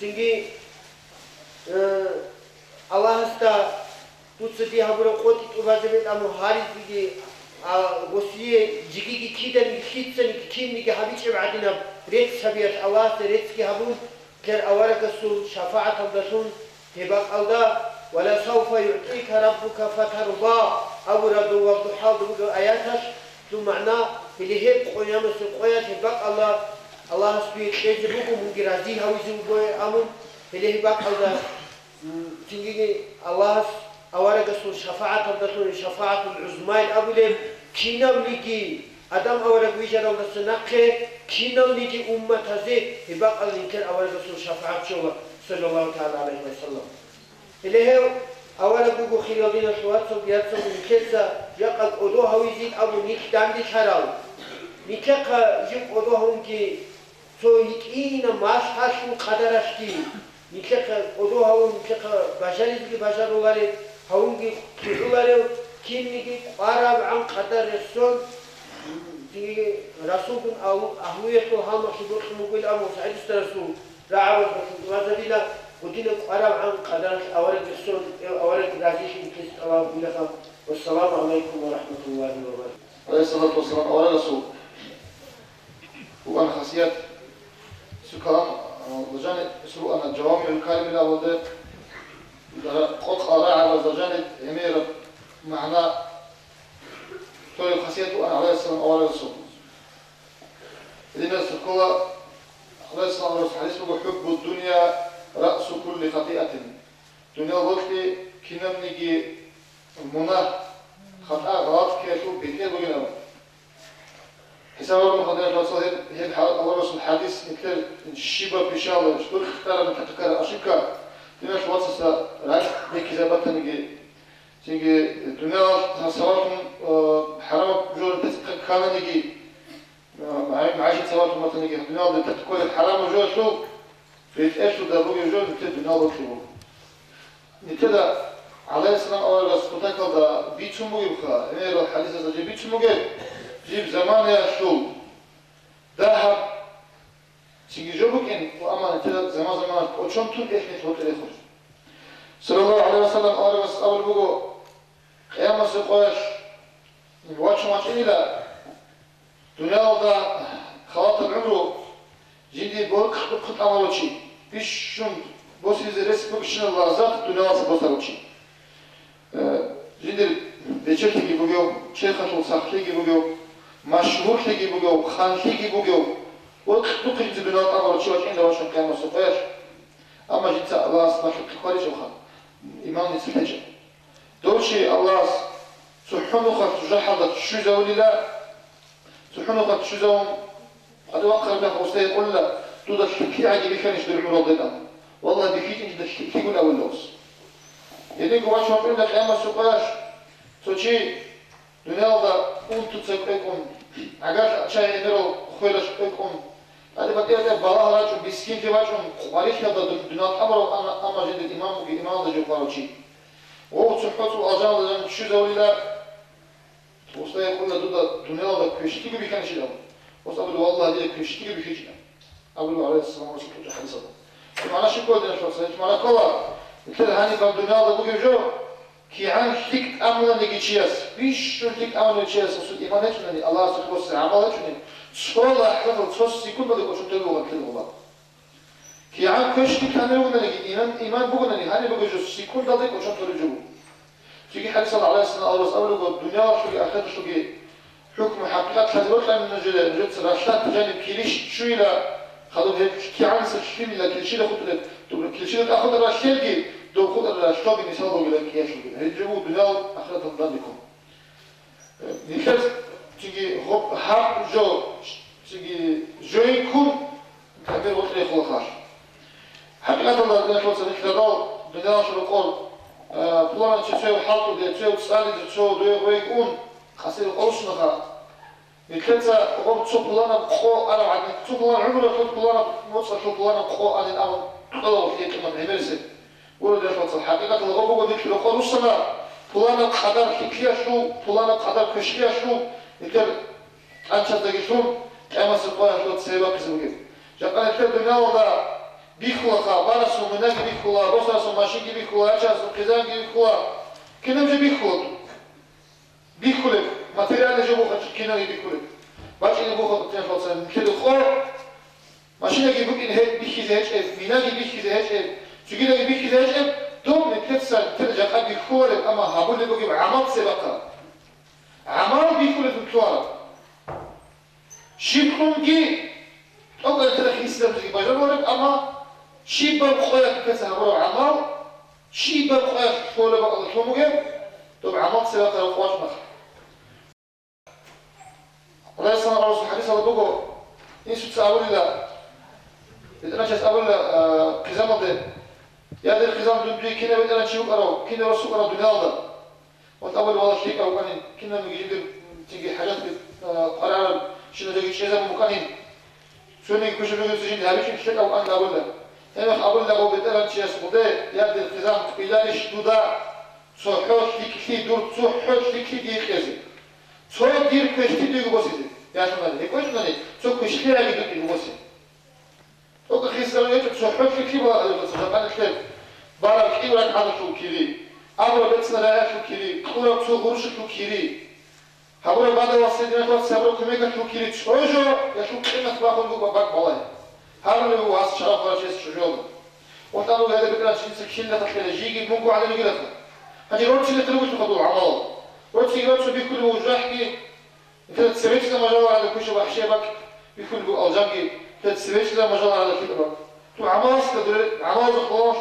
[SPEAKER 3] تنجي الله استا تودي هبرو قوتي تبازبت أمو هاري بيجي وسيه جيجي كيدن كيتسن كيمني حبيش بعدنا ريت سبيت الله ريت كي هبون كر أورك السول شفاعة الدسون هباق الله ولا سوف يعطيك ربك فترضى أورد والضحى دو آياتش دو معناه اللي هي قيام القيات بق الله سبحانه وتعالى من جرازي هاويزو بوي أمم اللي هي بق الله تيجي الله أورد سو شفاعة تبدو شفاعة العظمى الأولى كنا بنيجي أدم أورد ويجر الله سنقه كنا بنيجي أمة هذه يبقى الإنكار أورد سو شفاعة شو صلى الله تعالى عليه وسلم اللي هي أورد بيجو خيالين الحوار سبيات من كذا يقال أدوها ويزيد أبو نيك دامدي شراو نيكك يب أدوهم كي تو نيكينا ماش هاشو قدرشتي نيكك أدوها ونيكك بشري كي بشر وغاري هون كي كيلوغاري كين نيكي قارب عن قدر الرسول دي رسول أو أهوية هم شبوك مقول أمو سعيد الرسول رعب ماذا بيلا ودينا قرب عن قدر أورد الرسول أورد الرازيش كيس الله بيلا والسلام عليكم ورحمة الله وبركاته.
[SPEAKER 2] عليه الصلاة والسلام أورد الرسول وأنا خاصيات سكران وزجاني سرو أنا جوامع الكلمة لا وده قد قراءة وزجاني أمير معناه طول خاصيات وأنا عليه السلام أورد الرسول لما سكوا عليه الصلاة والسلام حديث حب الدنيا رأس كل خطيئة دنيا وقتي كنا نيجي منا خطأ غلط كيشو بيتير بيننا حساب الله خدنا الرسول هي الله رسول الحديث مثل الشيبة بشالة شتور اختار من تذكر أشيكا دنيا شو وصل رايح هيك زبطة نيجي تيجي الدنيا صارتهم حرام جور تسقى كان نيجي معاشة صارتهم مثلا نيجي الدنيا اللي تتكون الحرام جور شو في إيش وده بوجي جور نتدي الدنيا وشو نتدى عليه السلام أول رسول تكذا بيتشم بوجي بخا إيه الحديث هذا جيب بيتشم بوجي جيب زمان يا شو ذهب تيجي جوبك إن وأما نتدى زمان وشون تون إيش نتوقع الإخوة صلى الله عليه وسلم أول بوجو قيام السقاش الواتش ماتش إلى دنيا وضع خواطر عمره جدي بورك خط أمروشي فيش شون بوس يزرس بكشنا اللحظات دنيا سبوسروشي جدي بيشر تيجي بوجو شيخ الصح تيجي بوجو مشهور تيجي بوجو خان تيجي بوجو ورك بكش دنيا أمروشي واش عنده واش قيام السقاش أما جدي الله سبحانه وتعالى شوخا إيمان يسحج دوشي الله سبحانه خط جحدت شو زولي لا سبحانه خط شو زوم هذا وقر به وستي يقول له تود الشكي عادي بيخنش بالعمر ضده والله بيفيت انت الشكي يقول اول لوس يعني قواش ما بين القيامة سقاش توشي دنيا ذا انتو تسقيكم عقاش شاي نرو خويلش بكم هذا بديه بالله راجو بسكين في واجهم قاريش هذا دنيا امر اما جد الامام الامام ده جوفاروشي وهو صحته اجان ده شو زولي لا وستي يقول له دودا دنيا ذا كشتي بيخنش له وصابوا والله هذه كشتي بيخيجنا أقول عليه السلام ورسول الله حديث هذا معنا شو قلنا شو صحيح معنا كلا مثل هاني بعد الدنيا ده بقول جو كي عن تك أملا نيجيشياس بيش شو تك أملا نيجيشياس وصل إيمانه شنو الله سبحانه وتعالى عمله شنو صلاة أحلام تصوص يكون بدك وشو تلوه كل الله كي عن كشتي كان يقولنا نيجي إيمان بقولنا نيجي هاني بقول جو يكون بدك وشو تلوه تيجي حديث الله عليه السلام الله سأله الدنيا شو آخر شو حكم حقيقة حزبوت لأن نجد رشاد جانب كليش شو إلى خذوا هيك كي عن سشيل إلى كل شيء خذوا تقول كل شيء تأخذ الرشاد جي دو خذ الرشاد بنساء إلى كياش هيجيبوا بناو آخرة تنظركم نكتب تيجي هوب حق جو تيجي جو يكون تعبير وقت يخلص حقيقة الله بنا خلص نكتبوا بناو شو القول بلان تشوي حاطه ده تشوي تسألي تشوي دوي يكون خاصير القرص نخا الكنسة قوم تشوف لنا قو أنا عاد تشوف لنا عمره تشوف لنا نوصل تشوف لنا قو أنا الأول قلوا في كمان عمرسه ورد يفوت الحقيقة الغرب وقدر في القرص سنة فلان قدر كيا شو فلان قدر كشيا شو يقدر أنت تجيشون كما سبقا شو تسيبا كسبوجي جاكنا الدنيا وضع بيخلقا بارسو مناك بيخلقا روساسو ماشينك بيخلقا أشاسو قزانك بيخلقا كنا مش بيخلق بيخلق ماتريال جابو كنا بيخلق باش إني بوخذ بتين فلسفة كده خور ماشينك بيبقى هيك بيخيز هيك ميناك بيخيز هيك تجينا بيخيز هيك دوم نكتسل ترجع قبل خور أما هقول لك عمل سبقة عمال بيدخل في الكوارا شيبكمكي أول ترى إسلام زي بجرب أما شيبا بخويا كتسها برو عمال شيبا بخويا فولا بقى الكلمة طب عمال سواء ترى خواش مخ الله يسمع الرسول حديث هذا بقول إنسو تسأول لا إذا نشأت أول قزام ده يا ده القزام دنيا كنا بدنا نشوف أراو كنا رسول أراو دنيا هذا وأول والله شيء أو كان كنا نجيب تيجي حاجات قرار شنو تيجي شيء زي مكانين شنو يكون شنو يسوي هذا شيء شيء أو أنا أقول له أنا أقول له بدنا نشيء سوده يا ده القزام تبيلاني شدودا صحوش لكتي دور صحوش لكتي ديكازي صحوش دير كشتي ديكو بسيط يا شمال هيك وش نني صحوش كشتي راجع ديكو بسيط أوك خيسر يجب صحوش لكتي بقى أنا كتير بارك إيه ولا هذا شو كذي أبغى بس نلاقي شو كذي كلنا بسوا غرش شو كذي هبغى بعد واسدنا توت سبرو كمية شو كذي تشوجو يا شو كذي نتبع خلقو بباك بالله هذا اللي هو هذا شرف ولا شيء شجون وتانو هذا بكرة شيء سكين لا تخلي جيجي ممكن على نقولها هذي روتش اللي تروج تخطو عمال روتش بيكون وجرحكي أنت تسويش لما جاوا على كل شيء بحشيبك بيكون بالجامي تسويش لما جاوا على كده تو عمال استدر عمال خلاص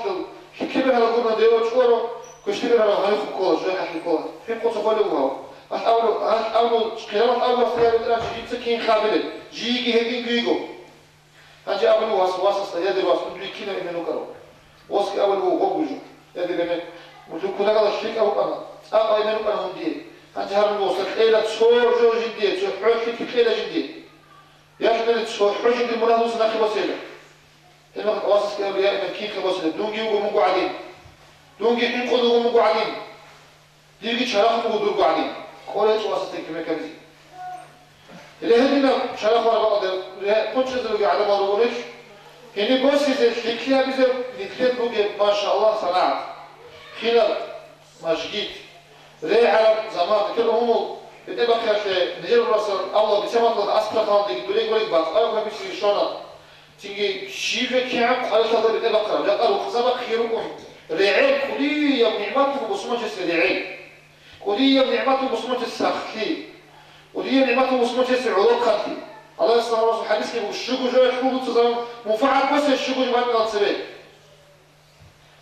[SPEAKER 2] كيف على قولنا ديوت شورو كشتير على هاي خكول جاي حكي كول في قصة فلوها أول كلام أول خيار الآن جيت سكين خابل جيجي هدين جيجو هنجي أول واس استياد الواس من دي كنا إنه كرو واس أول هو غوجو يدي بمن وتو كنا قال الشيك أو أنا أقا إنه كنا هم دي هنجي هرم واس الخيلة تصور جو جديد تصور في الخيلة جديد يا خيلة تصور حوش دي مناهوس ناخي وسيلة هنا واس كلام يا إما كيك وسيلة دونجي ومو قاعدين دونجي حين قدو ومو قاعدين ديجي شرخ مو دور قاعدين كولج واسطين كما كمزي اللي هدينا شرخ ولا بعض كل شيء زلوا على ما نقولش هني بس إذا فكرة بيزا نتكلم بوجه ما شاء الله صنعت خلال مشجيت ري عرب زمان كلهم بتبقى كاش نجيب الرسول الله بسمة الله أسرع خان ديك دولي قولك بس أنا ما بيصير شلون تيجي شيفة كعب على شغل بتبقى كلام لا قالوا خزبة خيركم رعيل كلية نعمتكم بسمة الرعيل كلية نعمتكم بسمة السخي ودي نعمته وسمته العلوم خلفي الله يسمع الرسول حديث كيف الشجو جاي يحكوا تصدم مفعل بس الشجو جماعة من الصبي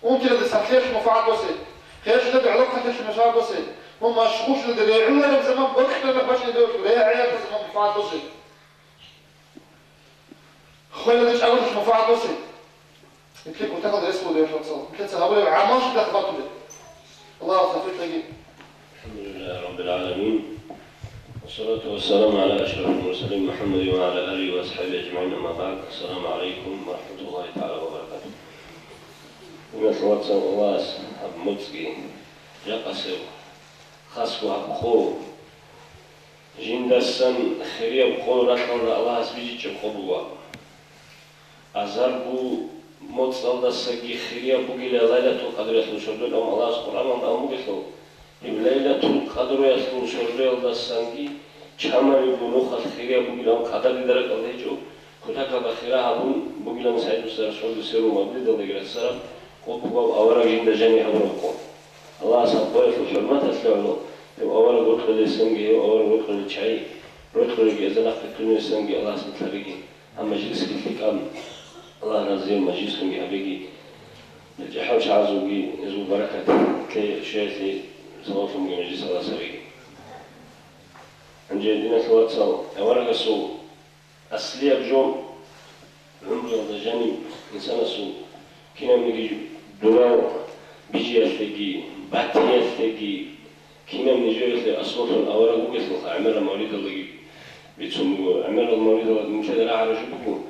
[SPEAKER 2] ممكن إذا سخيش مفعل بس خيش ده علوم خلفي مفعل بس هم مشغوش ده يعلم زمان بخت لنا باش ندور لا عيال زمان مفعل بس خلنا مش أول مش مفعل بس يمكن وتاخد اسمه ده يا شخص يمكن سهول عماش ده خبطه ده الله يسافر تلاقي
[SPEAKER 4] الحمد لله رب العالمين والصلاة والسلام على أشرف المرسلين محمد وعلى آله وأصحابه أجمعين أما بعد السلام عليكم ورحمة الله تعالى وبركاته. ومثل واتساب واس أب متسقي جاقسو خاصو أب خو جين دسن خيرية بخو راتون الله سبيجي تشبخو أزار بو متصل دسقي خيرية بوغيلا ليلة القدر يخلو شردون أم الله سبحانه وتعالى ليلة القدر يخلو شردون دسنقي چامari bunu xatxiriya bugilan qadari dara qaldejo kutaka baxira habun bugilan saidus rasul seru mabdi dalgira sara qobuga awara jinda jani habro ko Allah sabboy fi hurmat aslahu awara gotqali sangi awara gotqali chai gotqali gezana qituni sangi Allah sabtlagi ham majlis kifikam Allah razı majlis sangi habigi jahaw shazugi izu barakat ke shaykhi zawafum majlis Allah sabigi عندنا ثلاثة أولا سو أصلية بجوم عمره ضجاني إنسان سو كنا منيجي دولار بيجي أثلي باتي أثلي كنا منيجي أثلي أصوات أولا بوجه عمر المولد اللي بيتسمو عمر المولد اللي مشاهد على شبكه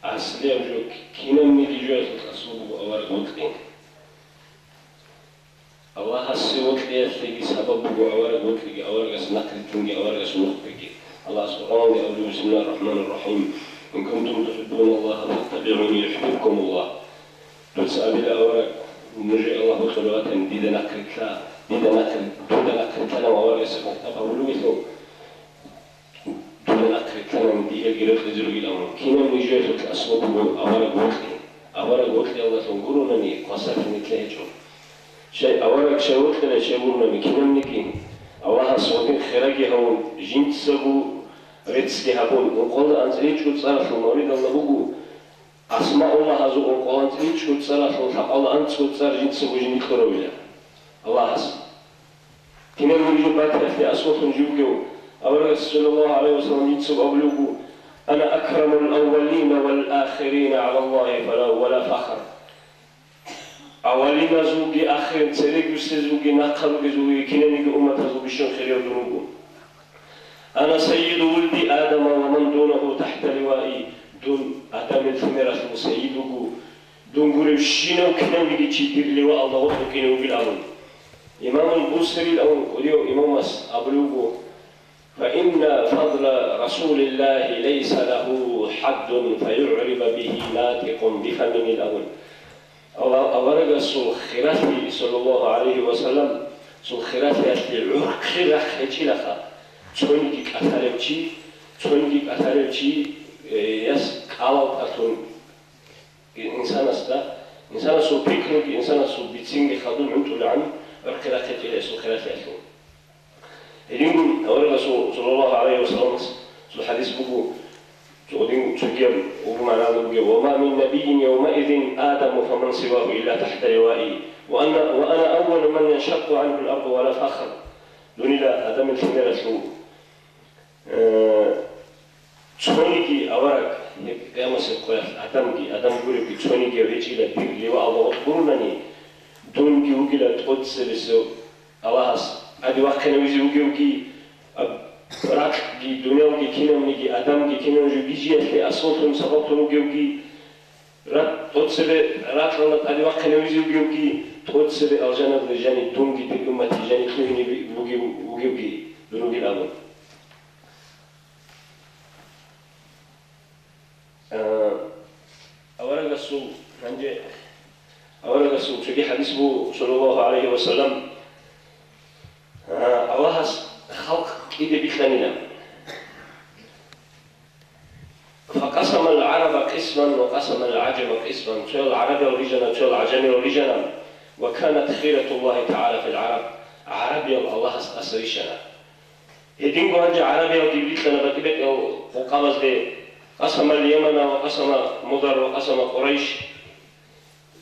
[SPEAKER 4] أصلية بجوم كنا منيجي أثلي أصوات أولا بوجه الله السوق ليثلي سبب أورق وثلي أورق سنقتلني أورق سنقتلني الله سبحانه وتعالى بسم الله الرحمن الرحيم إن كنتم تحبون الله فاتبعوني يحببكم الله تسأل إلى أورق نرجع الله خلوات ديدا نقتلا ديدا نقتلا وأورق سنقتلا ولوثو ديدا نقتلا من دي الجرف نزلوا إلى أمر كنا من جهة الأسود أورق وثلي الله تنقلونني قصفني تلاجو شيء أولك شيء وثنا شيء منا مكينم نكين الله الله صوتين خيرجي هون جنت سبو ريتسكي هبون وقال أنزليش كل صار في المولد الله بقول أسماء الله هذا وقال أنزليش كل صار في الحق أنت كل صار جنت سبو جنت خروجه الله حس كنا نجيب بعد في أصوات نجيبه أول صلى الله عليه وسلم جنت سبو أبلغه أنا أكرم الأولين والآخرين على الله فلا ولا فخر أولين زوجي آخرين تريك زوجي نقل زوجي كنا نجي أمة زوجي شن خير ودروبه أنا سيد ولد آدم ومن دونه تحت لوائي دون آدم الثمرة سيده دون قريب شينا وكنا نجي تشير لواء الله وكنا نجي الأول إمام البصري الأول وليو إمام أبلغه فإن فضل رسول الله ليس له حد فيعرب به ناطق بفم الأول أورق سلخرته صلى الله عليه وسلم سلخرته العرق خرخ لخا تونجي كثرتشي يس قالتون إنسان سو بيكنك إنسان سو بيتسينج خدون عنتو لعن رخرخ سلخرته إذن أورق صلى الله عليه وسلم الحديث بقول تودين تجيب ومعناه وما من نبي يومئذ آدم فمن سواه إلا تحت لوائي وأنا أول من ينشق عنه الأرض ولا فخر دون لا آدم الثمرة شو تونيكي أورق قام سقيا آدم قولي تونيكي ويجي لبيك لواء الله أخبرني دون جوجل تقدس لسه الله أدي وقت نويزي وجوجي راك دي دنيا وجي كنا مني آدم جي كنا وجي بيجي في أصواتهم سببتهم وجي راك تقصد راك لنا أدي وقت نويزي وجي تقصد الجنة بالجاني دون جي بالأمة جاني كلني وجي دون الأمر أولا قصو عندي أولا قصو في حديث صلى الله عليه وسلم الله خلق إذا بيخلينا فقسم العرب قسما وقسم العجم قسما تشيل العرب ورجنا تشيل العجم ورجنا وكانت خيرة الله تعالى في العرب عربي الله أسريشنا هدين قوانج عربي وديبليت لنا بكبت أو فقامز دي قسم اليمن وقسم مضر وقسم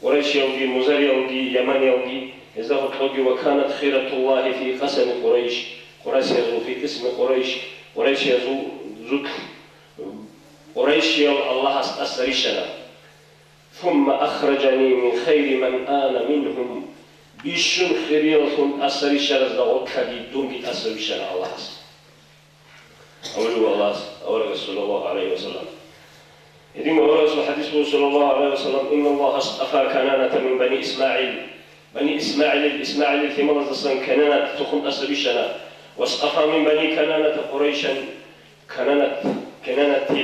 [SPEAKER 4] قريش يودي مزر يودي يمن يودي إذا قلت وكانت خيرة الله في قسم قريش يزو في اسم قريش يزو زك قريش الله أسرشنا ثم أخرجني من خير من آن منهم بيشن خيريهم أسرشنا زغوك دون أسرشنا الله أولو الله أولو صلى الله عليه وسلم إذن أولو حديثه صلى الله عليه وسلم إن الله اصطفى كنانة من بني إسماعيل في مرض كنانة تخم أسرشنا واصطفى من بني كنانة قريشا كنانة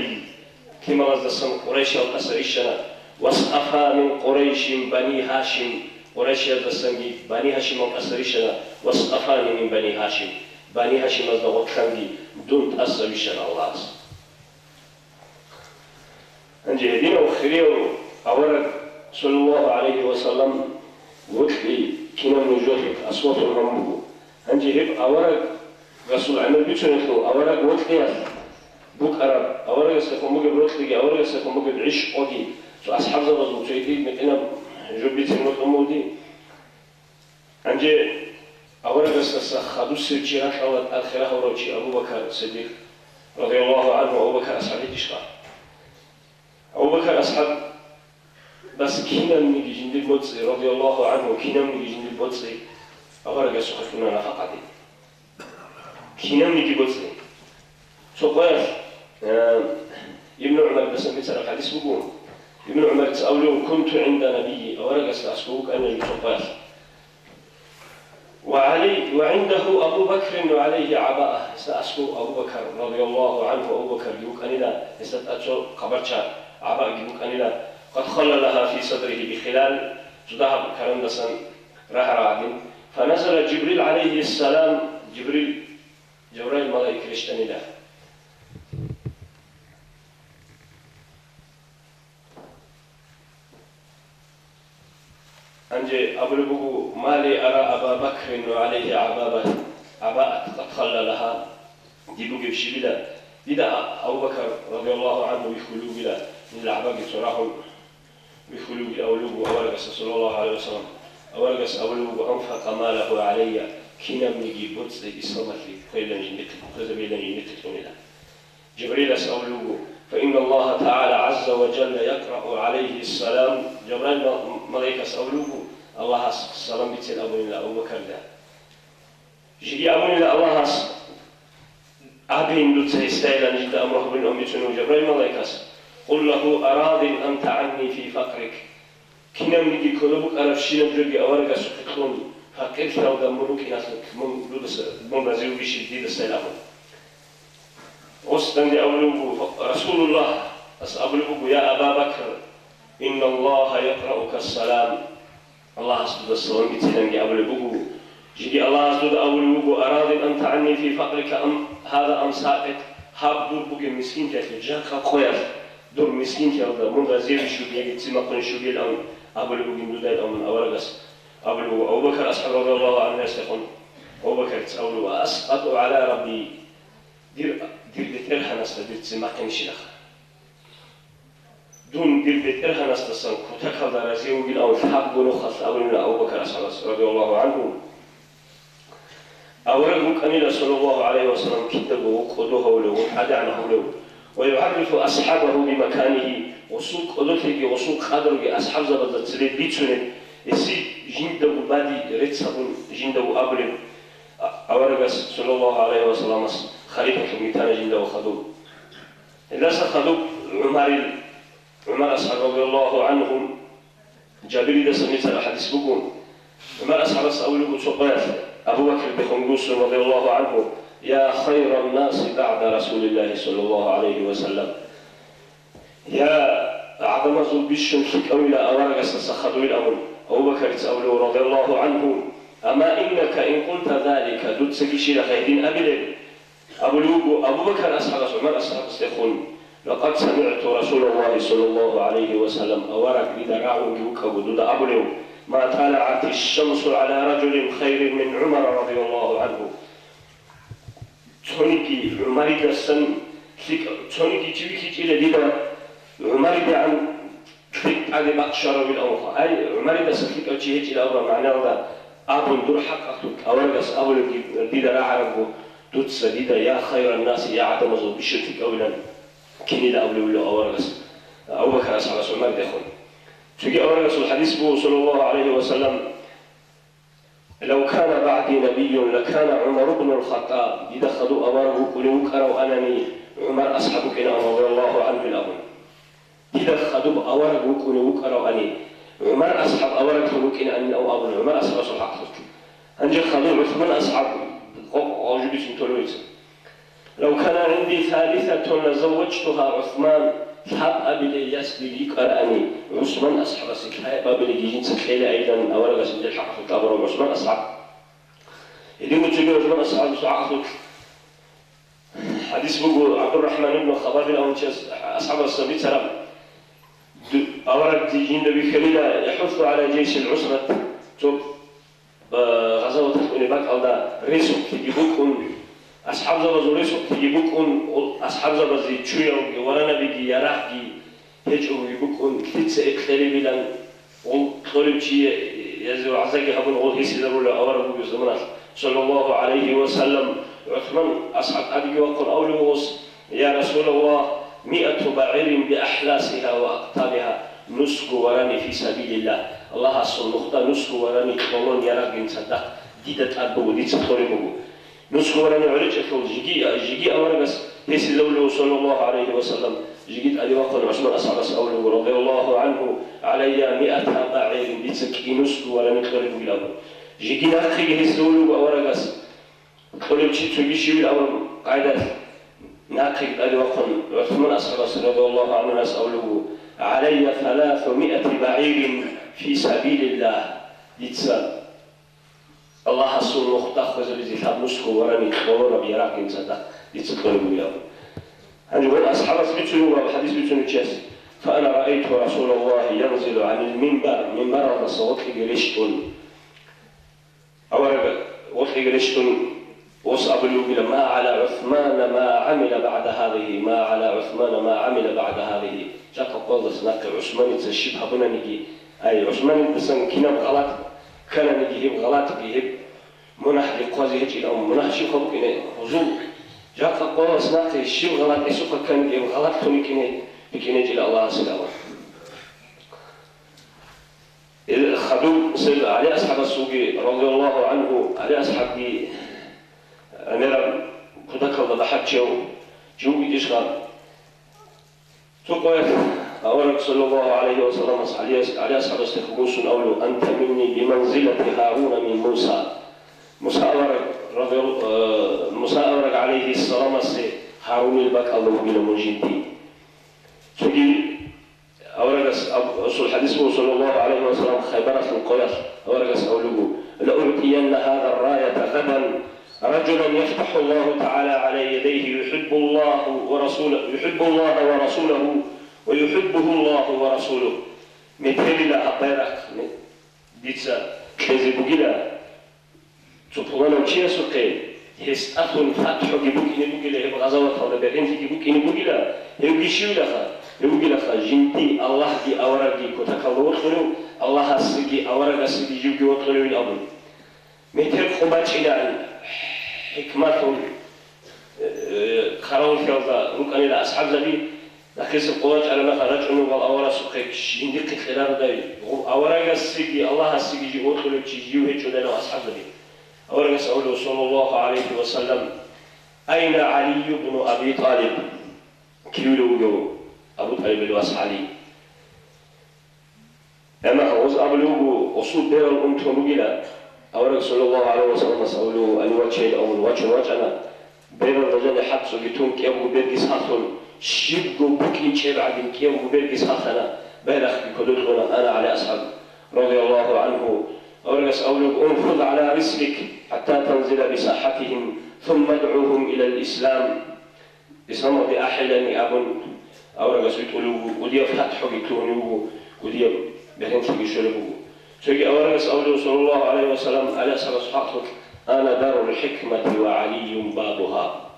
[SPEAKER 4] كما رزقنا قريش والأسريشنا واصطفى من قريش بني هاشم قريش رزقنا بني هاشم والأسريشنا واصطفاني من بني هاشم رزقنا دون أسريشنا الله أنجي هدينا وخيريو أورد صلى الله عليه وسلم وكلي كنا نجوه أصوات الهمبو أنجي هب أورد رسول عمل بيتشنخو أورد وكلي بوك أراب أورد يستخدم مجد بروتلي أورد يستخدم مجد عيش أوجي شو أصحاب زبزو تيجي متنا جبيت المطمودي أنجي أورد يستخدم سيرجيرات أول الآخرة وروجي أبو بكر الصديق رضي الله عنه أبو بكر أصحاب الدشقة أبو بكر أصحاب بس كنا نيجي جند البوتسي رضي الله عنه كنا نيجي جند البوتسي أورد يستخدمنا نفقاتي كنا نيجي بوتسي شو قايل ابن عمر بس مثل الحديث بيقول ابن عمر تسأله كنت عند نبي أورد أسألك أنا جبت وعنده أبو بكر وعليه عباءة استأسكو أبو بكر رضي الله عنه أبو بكر يقول أننا استأتشو قبرتشا عباء يقول أننا قد خللها في صدره بخلال ذهب كرندسا رهر عدن فنزل جبريل عليه السلام جبريل ملائكة رشتني له أنجي أبلغه ما لي أرى أبا بكر وعليه عبابة عباءة قد خللها ديبو جبشي بلا لذا أبو بكر رضي الله عنه يخلو بلا من العباء صراحة يخلو بأولوه أولغس صلى الله عليه وسلم أولغس أولوه أنفق ماله علي كنا منجي بوتس إسلامتي قيلا جنتك قذبيلا جنتك جبريل أولوه فإن الله تعالى عز وجل يقرأ عليه السلام جبريل ملائكة أولوه الله السلام بيتل أبو بكر ده جي أبوني الله أبين لتس استيلا نجد أمره بن أمي تنو جبريل ملائكة قل له أراض أنت عني في فقرك كنا منجي كلبك أرفشين برقي أورق سكتون فقرت لو دمروك ناسك من رزيو بشديد السلام أستند أولوه رسول الله أسأبلوه يا أبا بكر إن الله يقرأك السلام الله أسدد السلام بتلنجي أولوه جي الله أسدد أولوه أراض أنت عني في فقرك هذا أم ساقط هاب دور بوغي مسكين جاك جاك خويا دور مسكين جاك من غزير شوبي يتسمى قن شوبي الأم أولوه من دوداي الأم أورغس أولوه أبو بكر أسحب رضي الله عنه يستقون أبو بكر أولوه أسقط على ربي دير بترها ناس دير تسمع كنشيخ دون دير بترها ناس تصن كتك هذا رزيو بين أو الحق ونخص أولنا أبو بكر رضي الله عنه أوله كان صلى الله عليه وسلم كتبه وقدوه له وحدعنه له ويعرف أصحابه بمكانه وسوق قدوته وسوق قدره أصحاب زبدة تريد بيتونه يسي جنده بادي رتسبون جنده أبرم أورغس صلى الله عليه وسلم خليفة ميتان جنده وخدوه إذا سخدوه عمر أصحاب رضي الله عنهم جابري ده سميت الحديث بقول عمر أصحاب أولوه تقاف أبو بكر بخنقوس رضي الله عنه يا خير الناس بعد رسول الله صلى الله عليه وسلم يا أعظم ذو بشن فيك أو إلى أورغس سخدوا الأمر أبو بكر تأولوه رضي الله عنه أما إنك إن قلت ذلك دوت سكيشي لخيدين أبلغ أبو بكر أصحاب عمر أصحاب استخون لقد سمعت رسول الله صلى الله عليه وسلم أورق بدراعه وكبدود أبلغ ما طلعت الشمس على رجل خير من عمر رضي الله عنه تونيكي عمر دسن تونيكي تبكي إلى ديدا عمر عن فيك على بقشر بالأوفى أي عمر دسن فيك أجيهج إلى أوفى معناه هذا أبن دور حقك أورقس أولو ديدا راعه دوت سديدا يا خير الناس يا عدم ذو بشرتك أولا كني لا أولو له أورقس أبو بكر أصحاب عمر دخل تجي أورقس الحديث بو صلى الله عليه وسلم لو كان بعدي نبي لكان عمر بن الخطاب يدخلوا أواره كلوا كروا أنني عمر أصحابك إن رضي الله عنه الأول يدخلوا أواره كلوا كروا أني عمر أصحاب أواره كلوا أني أو أبو عمر أصحاب صحابك أنجي خلوا عثمان أصحاب لو كان عندي ثالثة لزوجتها عثمان حب أبي يسبي قرأني عثمان أصحاب سكاي أبي يجين سكاي أيضا أولا قسم الحق في الكبر عثمان أصحاب إذا متجي عثمان أصحاب صعقت حديث بقول عبد الرحمن بن خباب الأنجز أصحاب السبي سلام أولا تجين بخليل يحث على جيش العسرة توب غزوة تكون باك أو دا ريسو تجيبوكم أصحاب زبز ريسو تجيبوكم أصحاب زبز تشويو ورانا بيجي يراحجي هجو يجيبوكم كتير إكثري بلان وطلب شيء يزو عزاجي هبون غول هيسي ضرورة أورا بوجو زمان صلى الله عليه وسلم عثمان أصحاب أدي وقل أولوس يا رسول الله 100 بعير بأحلاسها وأقطابها نسك وراني في سبيل الله الله أصل نقطة نسك وراني كلون يراجع صدق جدت أبو ديت توريمو نسك وراني عليك أكو جيجي أمر بس هيس لولو صلى الله عليه وسلم جيجت أدي وقل عثمان أصحاب أولو رضي الله عنه علي 100 بعير بيتسكي نسك وراني توريمو الأمر جيجي ناخي هيس لولو أمر بس قولي بشي تجيشي الأمر قاعدة ناخي أدي وقل عثمان أصحاب رضي الله عنه أولو علي 300 بعير في سبيل الله يتسال الله أصول مختخذ بزيثاب نسكو وراني تقولون بيراك إنسان يتسكروا بيهم هنقول أصحاب بيتنوا والحديث بيتنوا جاس فأنا رأيت رسول الله ينزل عن المنبر من مرة صوت إجريشتون أولا وقت إجريشتون وصابلوا بلا ما على عثمان ما عمل بعد هذه، ما على عثمان ما عمل بعد هذه. جاء قول سناك عثمان تشبه بنا نجي أي عثمان بسن كنا بغلط كان نجي بغلط بيه منح لقوزي هجي أو منح شيء خبوك إنه وزول. جاء قول سناك الشيء غلط يسوق كان نجي بغلط توني كنا جل الله سلامة. خدوم سيد علي أصحاب السوق رضي الله عنه علي أصحاب أمير كذا الله بحق جو يجشان تقول أولك صلى الله عليه وسلم علي أصحاب استخبوس أولو أنت مني بمنزلة هارون من موسى. موسى أورك عليه السلام هارون البك الله من المجدين. تقول أورك أصل حديث صلى الله عليه وسلم خيبرة القياس أورك أولو لأعطين هذا الراية غدا رجلا يفتح الله تعالى على يديه يحب الله ورسوله ويحبه الله ورسوله. مثل لا أطيرك ديتسا كذي بقيلا تطلعنا وشيء سقين هس أخون فتح جبوكين بقيلا هي بغزوة هذا بيرين جبوكين بقيلا هي بيشيو لخا يقول لك جنتي الله دي أورجي كتكلم وتقولوا الله هسجي أورج هسجي جوجي وتقولوا الأمر مثل خبات إلى حكمتهم خرون في هذا ممكن إلى أصحاب ذبي لكن القوات على ما خرج إنه بالأورا سقيك عندك خلال ذي أورج هسجي الله هسجي جوجي وتقولوا تجيو هيك لنا أصحاب ذبي أورج سأقوله صلى الله عليه وسلم أين علي بن أبي طالب كيلو أبو طالب الواسعلي أما خوز أبلوه أصول بير الأمت ونجلا أورك صلى الله عليه وسلم سأولوا الوجهين أو الوجهنا بير الرجال حد سجتون كيابو بيرجس هاتون شبكو بكين شيء بعدين كيابو بيرجس هاتنا بيرخ بكدوتنا أنا على أصحاب رضي الله عنه أورك سأولوا انفض على رسلك حتى تنزل بساحتهم ثم ادعوهم إلى الإسلام إسلام بأحلني أبن أورا قصيت أولو ودي فتح حقيقتوني ودي بهن تيجي شلبو شيء أورا قص أولو صلى الله عليه وسلم على سر صحته أنا دار الحكمة وعلي بابها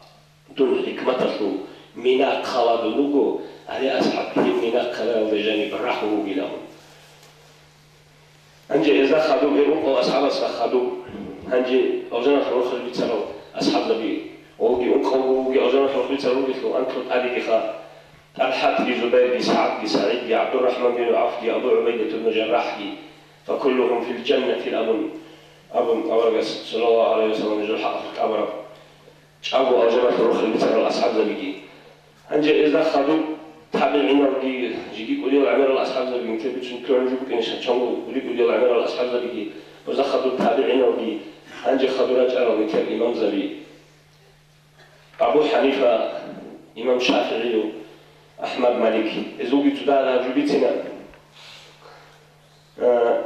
[SPEAKER 4] دون حكمته منا خلاد لوجو على أصحابه منا خلاد الجانب الرحمة بلهم أنجي إذا خدوا بيروقوا أصحاب خدوا أنجي أوجنا خروج بيتسروا أصحاب نبي وجي وجي أوجنا خروج بيتسروا بيتلو أنتم أديك خا طلحة بن زبير بن سعد بن سعيد بن عبد الرحمن بن عوف بن أبو عبيدة بن جراح فكلهم في الجنة الأبن أورجس صلى الله عليه وسلم يجول حقق أمره أبو أوجنا خروج بيتسروا أصحاب نبي أنجي إذا خدوا تابعين ورجي جيجي كل يوم عمل الأصحاب زبيجي مثل بتشون كل يوم يجيبوا كنيش هتشمو كل يوم عمل الأصحاب زبيجي وإذا خدوا تابعين ورجي أنجي خدوا رجال مثل الإمام زبي أبو حنيفة إمام شافعي أحمد مالكي إزوجي تدار جبتنا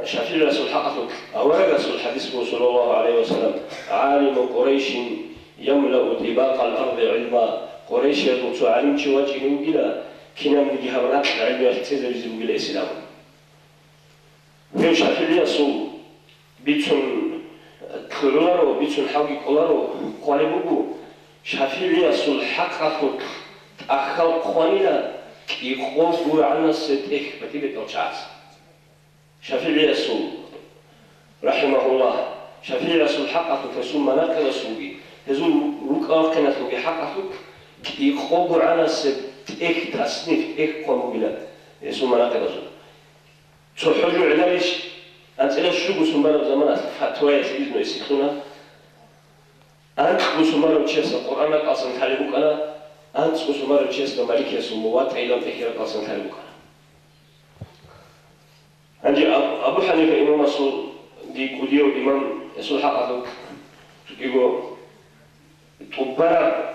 [SPEAKER 4] شافعي رسول حقق أورد رسول حديث صلى الله عليه وسلم عالم قريش يملأ طباق الأرض علما قريش يدرس علم شواجه وجلا كنا من جهات العلم يحتاج يجيبوا إلى الإسلام. في شافعي يسوع بيتون كلارو بيتون حاجي كلارو قالبوجو شافعي يسوع حقق أخل قانينا يخوف عنا السدح بتيجي توجعت. شافعي يسوع رحمه الله شافعي يسوع حقق تسوم مناقل سوقي تزول ركاب كنا سوقي حقق يخوف عنا السدح تصنيف قاموا بلا يسوع مناقل سوقي تحجوا علاش أنت إلى شو بسمار زمان فتوى يسيزنا يسيخنا أنت بسمار وتشيس القرآن قاسم تعلمك أنا أنت بسمار وتشيس مالك يسموات عيلم فكرة قاسم تعلمك أنا عندي أبو حنيفة إمام رسول دي كوديو إمام يسوع حقق يقول تبارك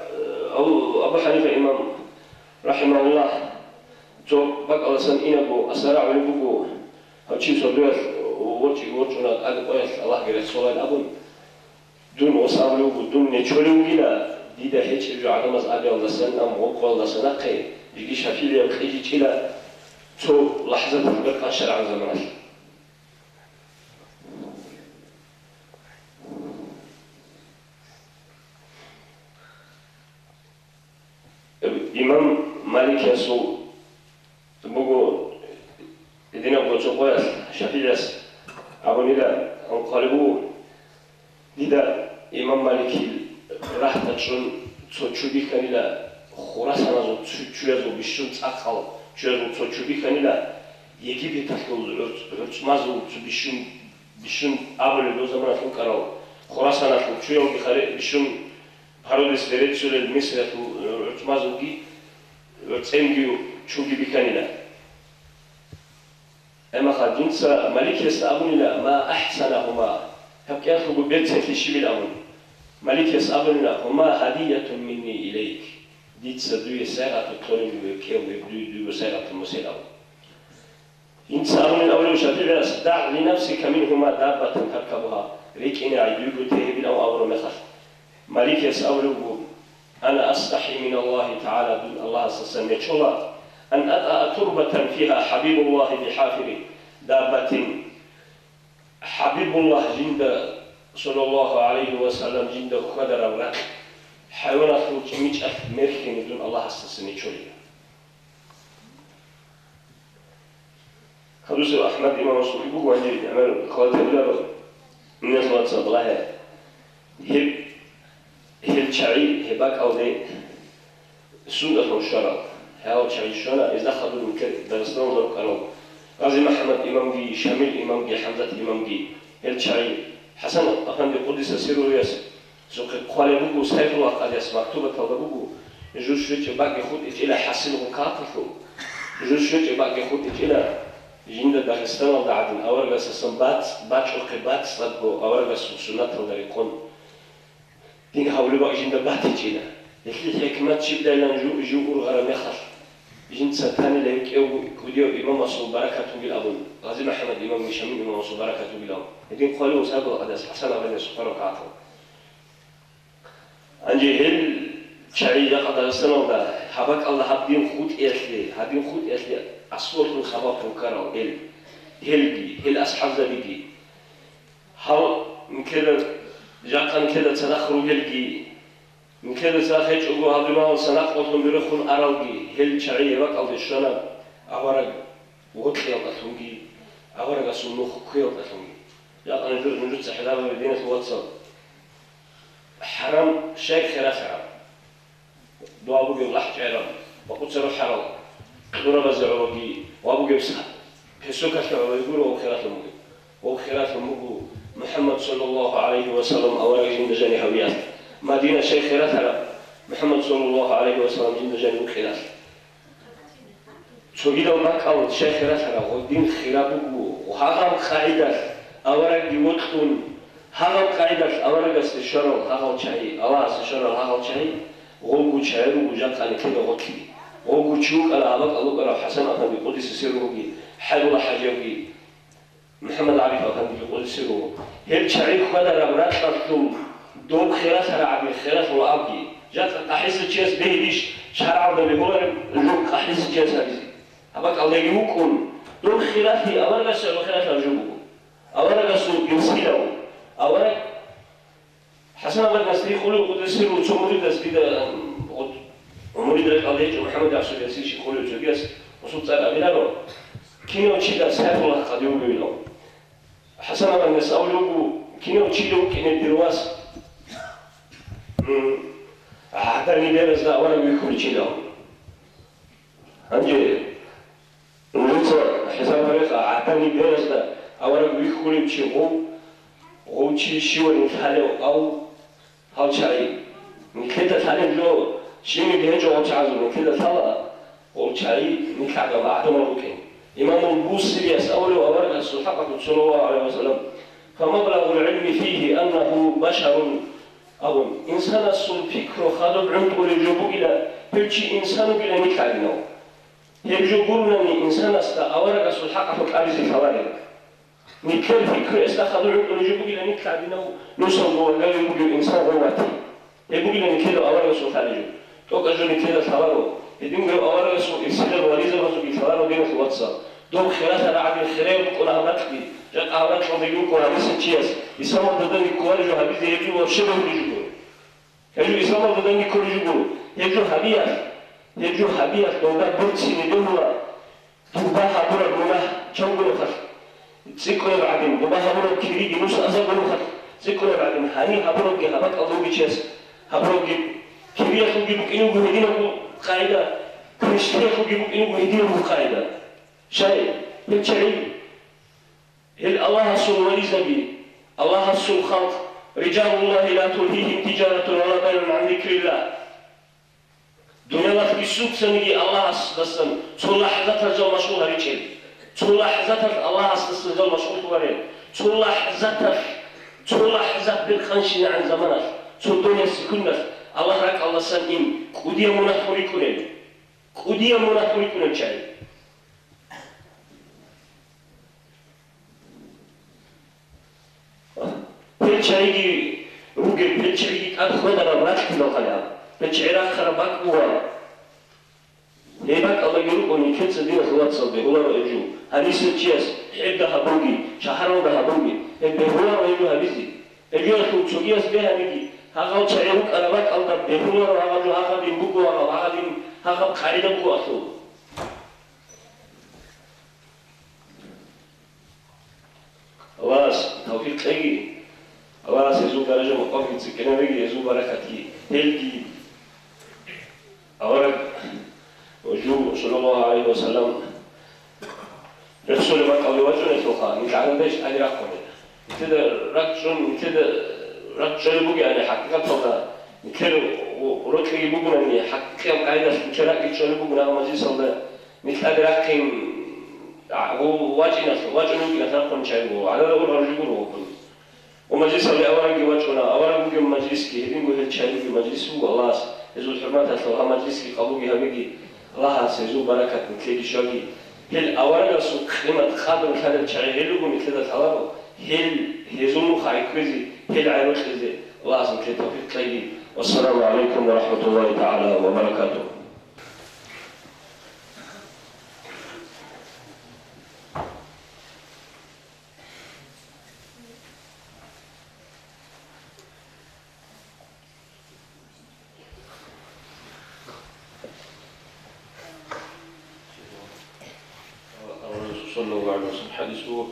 [SPEAKER 4] أو أبو حنيفة إمام رحمه الله جو بقى لسان إنبو أسرع ونبوه هالشيء صدق ورجونا أدب أيش الله جل سؤال أبون دون وصابلو بدون نشولو جلا ديدا هيك رجع على مزعج الله سنة موقع الله سنة قي يجي شافيلي الخيج كلا تو لحظة تبقى عشر عن زمانه imam Malik yasu bugu edina bocho qoyas Shafi'iyas abonida onqalibu dida imam Maliki rahtachun çocuğu kanila Khurasana zo çuyazo bişun çakal çuyazo çocuğu kanila Yegipet atlı örtmazı bişun abone o zaman atlı karav Khurasana atlı çuyazo bişun parodis vereçöle Mısır atlı örtmazı gi örtsengiu çocuğu kanila Ama kadınsa Malikiyas abunila ma ahsanahuma hep yatlı bu betsetli şibil abun Malikiyas abunila huma hadiyetun minni ileyk Ditsa duye sayrat torim ve kev duye sayrat muselav. İnsanın avlu şafi'as da' li nafsika minhuma dabbatan tarkabuha. Rikini aydugu tehbil aw avru mekhar. Malik yas'awlu ana astahi min Allah Ta'ala dun Allah sasame chola an ata turbatan fiha habibullah bihafiri dabbatin habibullah jinda sallallahu aleyhi ve sellem jinda qadar avrat حيوانات وكميج أمريكي بدون الله استثني شوية. خلوص أحمد إمام رسول الله وعندي عمل خالد ولا من الصلاة صلاة هل شعي هباك أو ده سنة الشرع هاو شعي الشرع إذا خدوا من كده درسنا وضرب كانوا غازي محمد إمام جي شامل إمام جي حمزة إمام جي هل شعي حسن أفند قدس سيرو ياسر سوق قالبوجو سيف الله قد يسمع مكتوبة تضربوجو جوش شوية باقي خود إلى حسن وكاتفه جوش شوية باقي خود إلى جند داغستان ودعدن أورجس السنبات باتش وقبات صدقو أورجس وسنة ودريقون دين حولي بقى جند باتي جينا لكن حكمات شبدا لنجو جوور غرامي خل جند ستاني لهيك أو كوديو إمام مصر بركاته بالأبون غازي محمد إمام مشامين إمام مصر بركاته بالأبون دين قالوا سابق قدس حسن أبن سبحانه وتعالى أنجي هل شعيرة قد رسلنا ده حبك الله هدين خود إثلي أصوات الخبر تنكره هل أصحاب ذلك هل من كذا جاكن كذا تدخلوا هلجي من كذا تأخذ أجوا هذا ما سنقطهم برخون أراوجي هل شعيرة قد رسلنا أورج وقتل قتلوجي أورج سنوخ قيل قتلوجي جاكن نجود سحلابة مدينة واتساب حرام شيء خلاف حرام دو أبو جيب لحج عرام وقد سروا حرام دورا بزعوجي وأبو جيب سحب كسوك الشعور يقولوا وخلاف المجو محمد صلى الله عليه وسلم أوراق جند جاني هويات مدينة شيء خلاف حرام محمد صلى الله عليه وسلم جند جاني وخلاف شو جدا معك أول شيء خلاف حرام والدين خلافه وهذا قاعدة أوراق يوقتون هذا قاعدة أورجس الشرع هذا شيء الله الشرع هذا شيء غوجو شعر وجاك على كذا غطي غوجو شوك على عبق الله قال حسن أخذ بقدس سيروجي حلو حجوجي محمد عارف أخذ بقدس سيروه هل شعير خدا ربرات تطلب دوم خلاص رعبي خلاص وأبجي جات أحس الشيء بيديش شرع بيقول لوك أحس الشيء هذي عبق الله يمكن دوم خلاص هي أورجس وخلاص الجبو أورجس ينسيله أولا حسنا بدنا نستيقظوا ودرسوا وتمرد كده ومريد القضية محمد عبد العزيز يقولوا جوجس وصوت على بلادهم كينو تشيلا سهل الله قد يوم بينهم حسنا بدنا نسألوا كينو تشيلوا كينو درواس عتاني بيرز ده أولا بيكون تشيلهم أنجي نقول حسنا فريق عتاني بيرز ده أولا بيكون تشيلهم غوتشي شيوان يتحالي أو هاوشاي من كده تحالي جو شيني بيهجو غوتشازو من كده ثلا غوتشاي نكعب بعدهم الروكين إمام البوصيري يسأله أورد الصحابة صلى الله عليه وسلم فمبلغ العلم فيه أنه بشر أو إنسان الفكر خادم عنده لجبو إلى هلشي إنسان بلا نكعبنا يجو قلنا إنسان أورد الصحابة كارزي ثواني نكال فكر استخدموا عنده لجبو إلى نكعبنا نوصل ولا يبقى الإنسان غواتي يبقى لنا كده أورد الصحابة توقع جوني كده ثواني يدين أورد الصحابة وليزة رسول ثواني دين في واتساب دوم خلاص أنا عبد الخير وكل هذاكلي جاء أورد رضيوك ولا مسنتياس يسمى ضدني كوارج وحبيبي يجوا وشبه يجوا يجوا يسمى ضدني كل يجوا يجوا هبيا هجو حبيات دوغا بوتسي ندوما دوغا حبورا دوغا جنگلو خط سيكولو بعدين دوغا حبورا كيري جنوس أزاقلو خط سيكولو بعدين هاني حبورا جي حبات أضوغي چيس حبورا جي كيري أخو جيبوك إنو بهدين أخو قاعدة كريشتري أخو جيبوك إنو بهدين أخو قاعدة شاي بالشعي هل الله سوى وليزنبي الله سوى خلق رجال الله لا تلهيهم تجارة ولا بيع عن ذكر الله دنيا الله في السوق سنجي الله أصلا تقول لحظات الجو مشغول هريجين تقول لحظات الله أصلا الجو مشغول كبارين تقول لحظات بالخنشين عن زمانك تقول دنيا سكنك الله رك الله سنين كوديا منافوري كونين كوديا منافوري كونين شاي بيتشايجي روجل بيتشايجي أدخل على راك كله خلاص بيتشايرا خرباك هو هيبك الله يروقني كنت سدينا خوات صبي ولا رأيجو هنيس تشيس حدا هبوجي شهرنا ده هبوجي بهولا رأيجو هبيزي اليوم كنت شوكيس بها نيجي هاغو تشايروك على راك الله بهولا رأيجو هاغو بيمبوكو هاغو خارجة بكو أصلا أواس توفيق تلاقي أواس يزوج درجة مقابل سكنة بيجي يزوج بركتي هلكي أورك وجو صلى الله عليه وسلم رسول ما قبل وجهه يتوقع نتعلم بيش أنا رقم كده رجل بوجي أنا حقيقة طبعا كده ورجل بوجي أنا حقيقة قاعدة في شركة رجل بوجي أنا مجلس الله مثل أدراكين وواجهنا نتنقل شيء على الأول رجل ومجلس اللي أورق وجهنا أورق بوجي مجلس كي هدين قول الشيء مجلس هو الله يزول حرمات أصلها مجلس كي قبوجي هبيجي الله سيزول بركة مثل شيء هل أورق سوق خدمة خادم كذا شيء هل لقوا مثل هذا الأمر هل يزول خايف كذي هل عيروش كذي الله سبحانه توفيق والسلام عليكم ورحمة الله تعالى وبركاته.
[SPEAKER 1] صلى الله عليه وسلم حديثه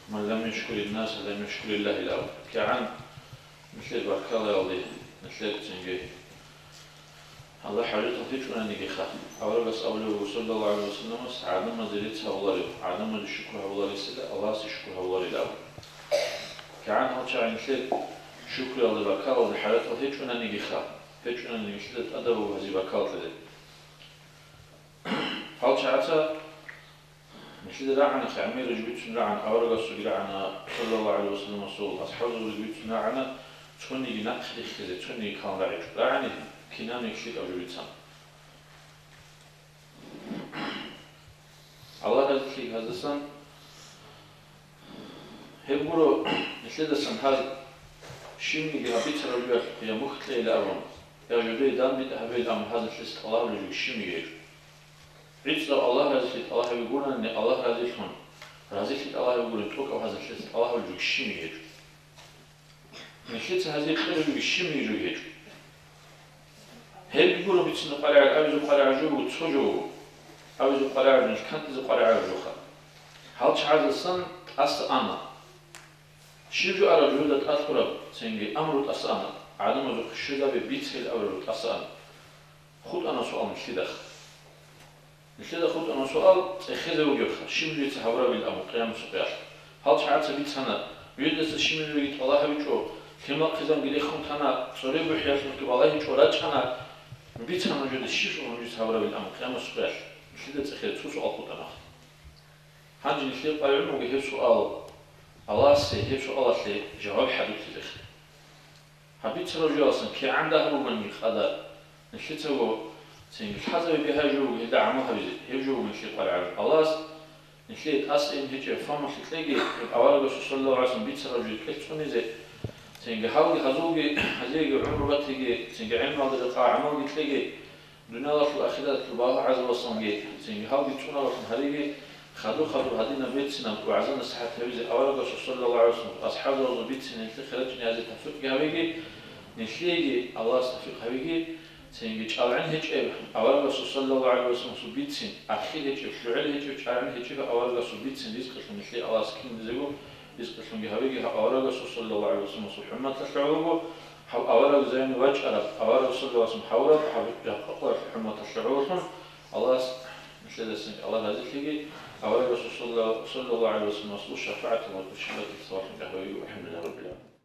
[SPEAKER 1] من لم يشكر الناس لم يشكر الله الأول كعن مثل بركة الله مثل تنجي هذا حاجة تطيش وأنا نجيخا أولا بس أوله صلى الله عليه وسلم عدم مزيدتها والله عدم الشكرها والله سلا الله سيشكرها والله الأول كعن هالشيء مثل شكر الله بركة الله حاجة تطيش وأنا نجيخا تطيش وأنا نجيخا أدب وهذه بركة الله هالشيء مثل لعنة خامير جبتنا لعن أورجا سجل لعنة صلى الله عليه وسلم وصول أصحابه جبتنا لعنة تكوني جناح خديخ تكوني كان لعيش لعنة كنان يكشيك أو جبتنا الله هذا هذا السن هبورو مثل السن هذا شيء من جهة بيتر الوقت هي مختلة إلى أرم يجري دام بيت هبيد أم هذا الشيء الله ولا يشيء من جهة عيسى الله رزقك الله يقول أن الله رزقهم رزقك الله يقول توك أو هذا الشيء الله يقول الشيء يجوا نشيت هذه الخير الشيء يجوا هل يقولوا بتسنا قلع أبيز قلع جو وتسجوا أبيز قلع مش كنت ز قلع جوخا هل شعر الصن أص أنا شيء على جودة أذكر سنجي أمر أص أنا عدم ذوق الشدة ببيتسل أو أص أنا خد أنا سؤال مش كده مثل خود أنا سؤال خذ وجهه شيء يتحول بالأمر قيام سقياش هل شعرت بيت سنة يدرس الشيء اللي يطلعه بيشو كما قزم قد يخون ثنا صريح بحياة مكبالله يشورات ثنا بيت سنة جد الشيء اللي يتحول بالأمر قيام سقياش مثل تخيل سؤال خود أنا هنجي مثل قايم وجه سؤال الله سيه سؤال سيه جواب حدث له هبيت رجال أصلا كي عنده هو من يخدع مثل تو سين حسب بهاجو يدعموا هبيز هيجو من شيء قال خلاص نشيت أصلا هيك فما تلاقي أول بس صلى الله عليه وسلم بيتصرف كتوني زي سين حاول خزوجي هزيج عمره بتيجي سين علم هذا القاع عمل تلاقي دنيا الله في الآخرة الله عز وجل سين حاول يتونا وصل هذيجي خدوا هذين بيت سنة وعزنا الصحة هبيز أول بس صلى الله عليه وسلم أصحاب الله بيت سنة خرجنا هذه تفرق هبيجي نشيجي الله استفيق هبيجي تيجي شعرن هيك أول رسول صلى الله عليه وسلم سبيتين أخير هيك فلعل هيك شعرن هيك أول رسول سبيتين رزق مثل الله سكين زيجو رزق بهويجها أول رسول صلى الله عليه وسلم سبحانه تشعره أول زين وجه أول رسول الله وسلم حوله حبيب جهقوا سبحانه تشعره الله مثل السنة الله هذا تيجي أول رسول صلى الله عليه وسلم وصل شفاعة الله وشمت الصلاة بهويجه الحمد لله رب العالمين.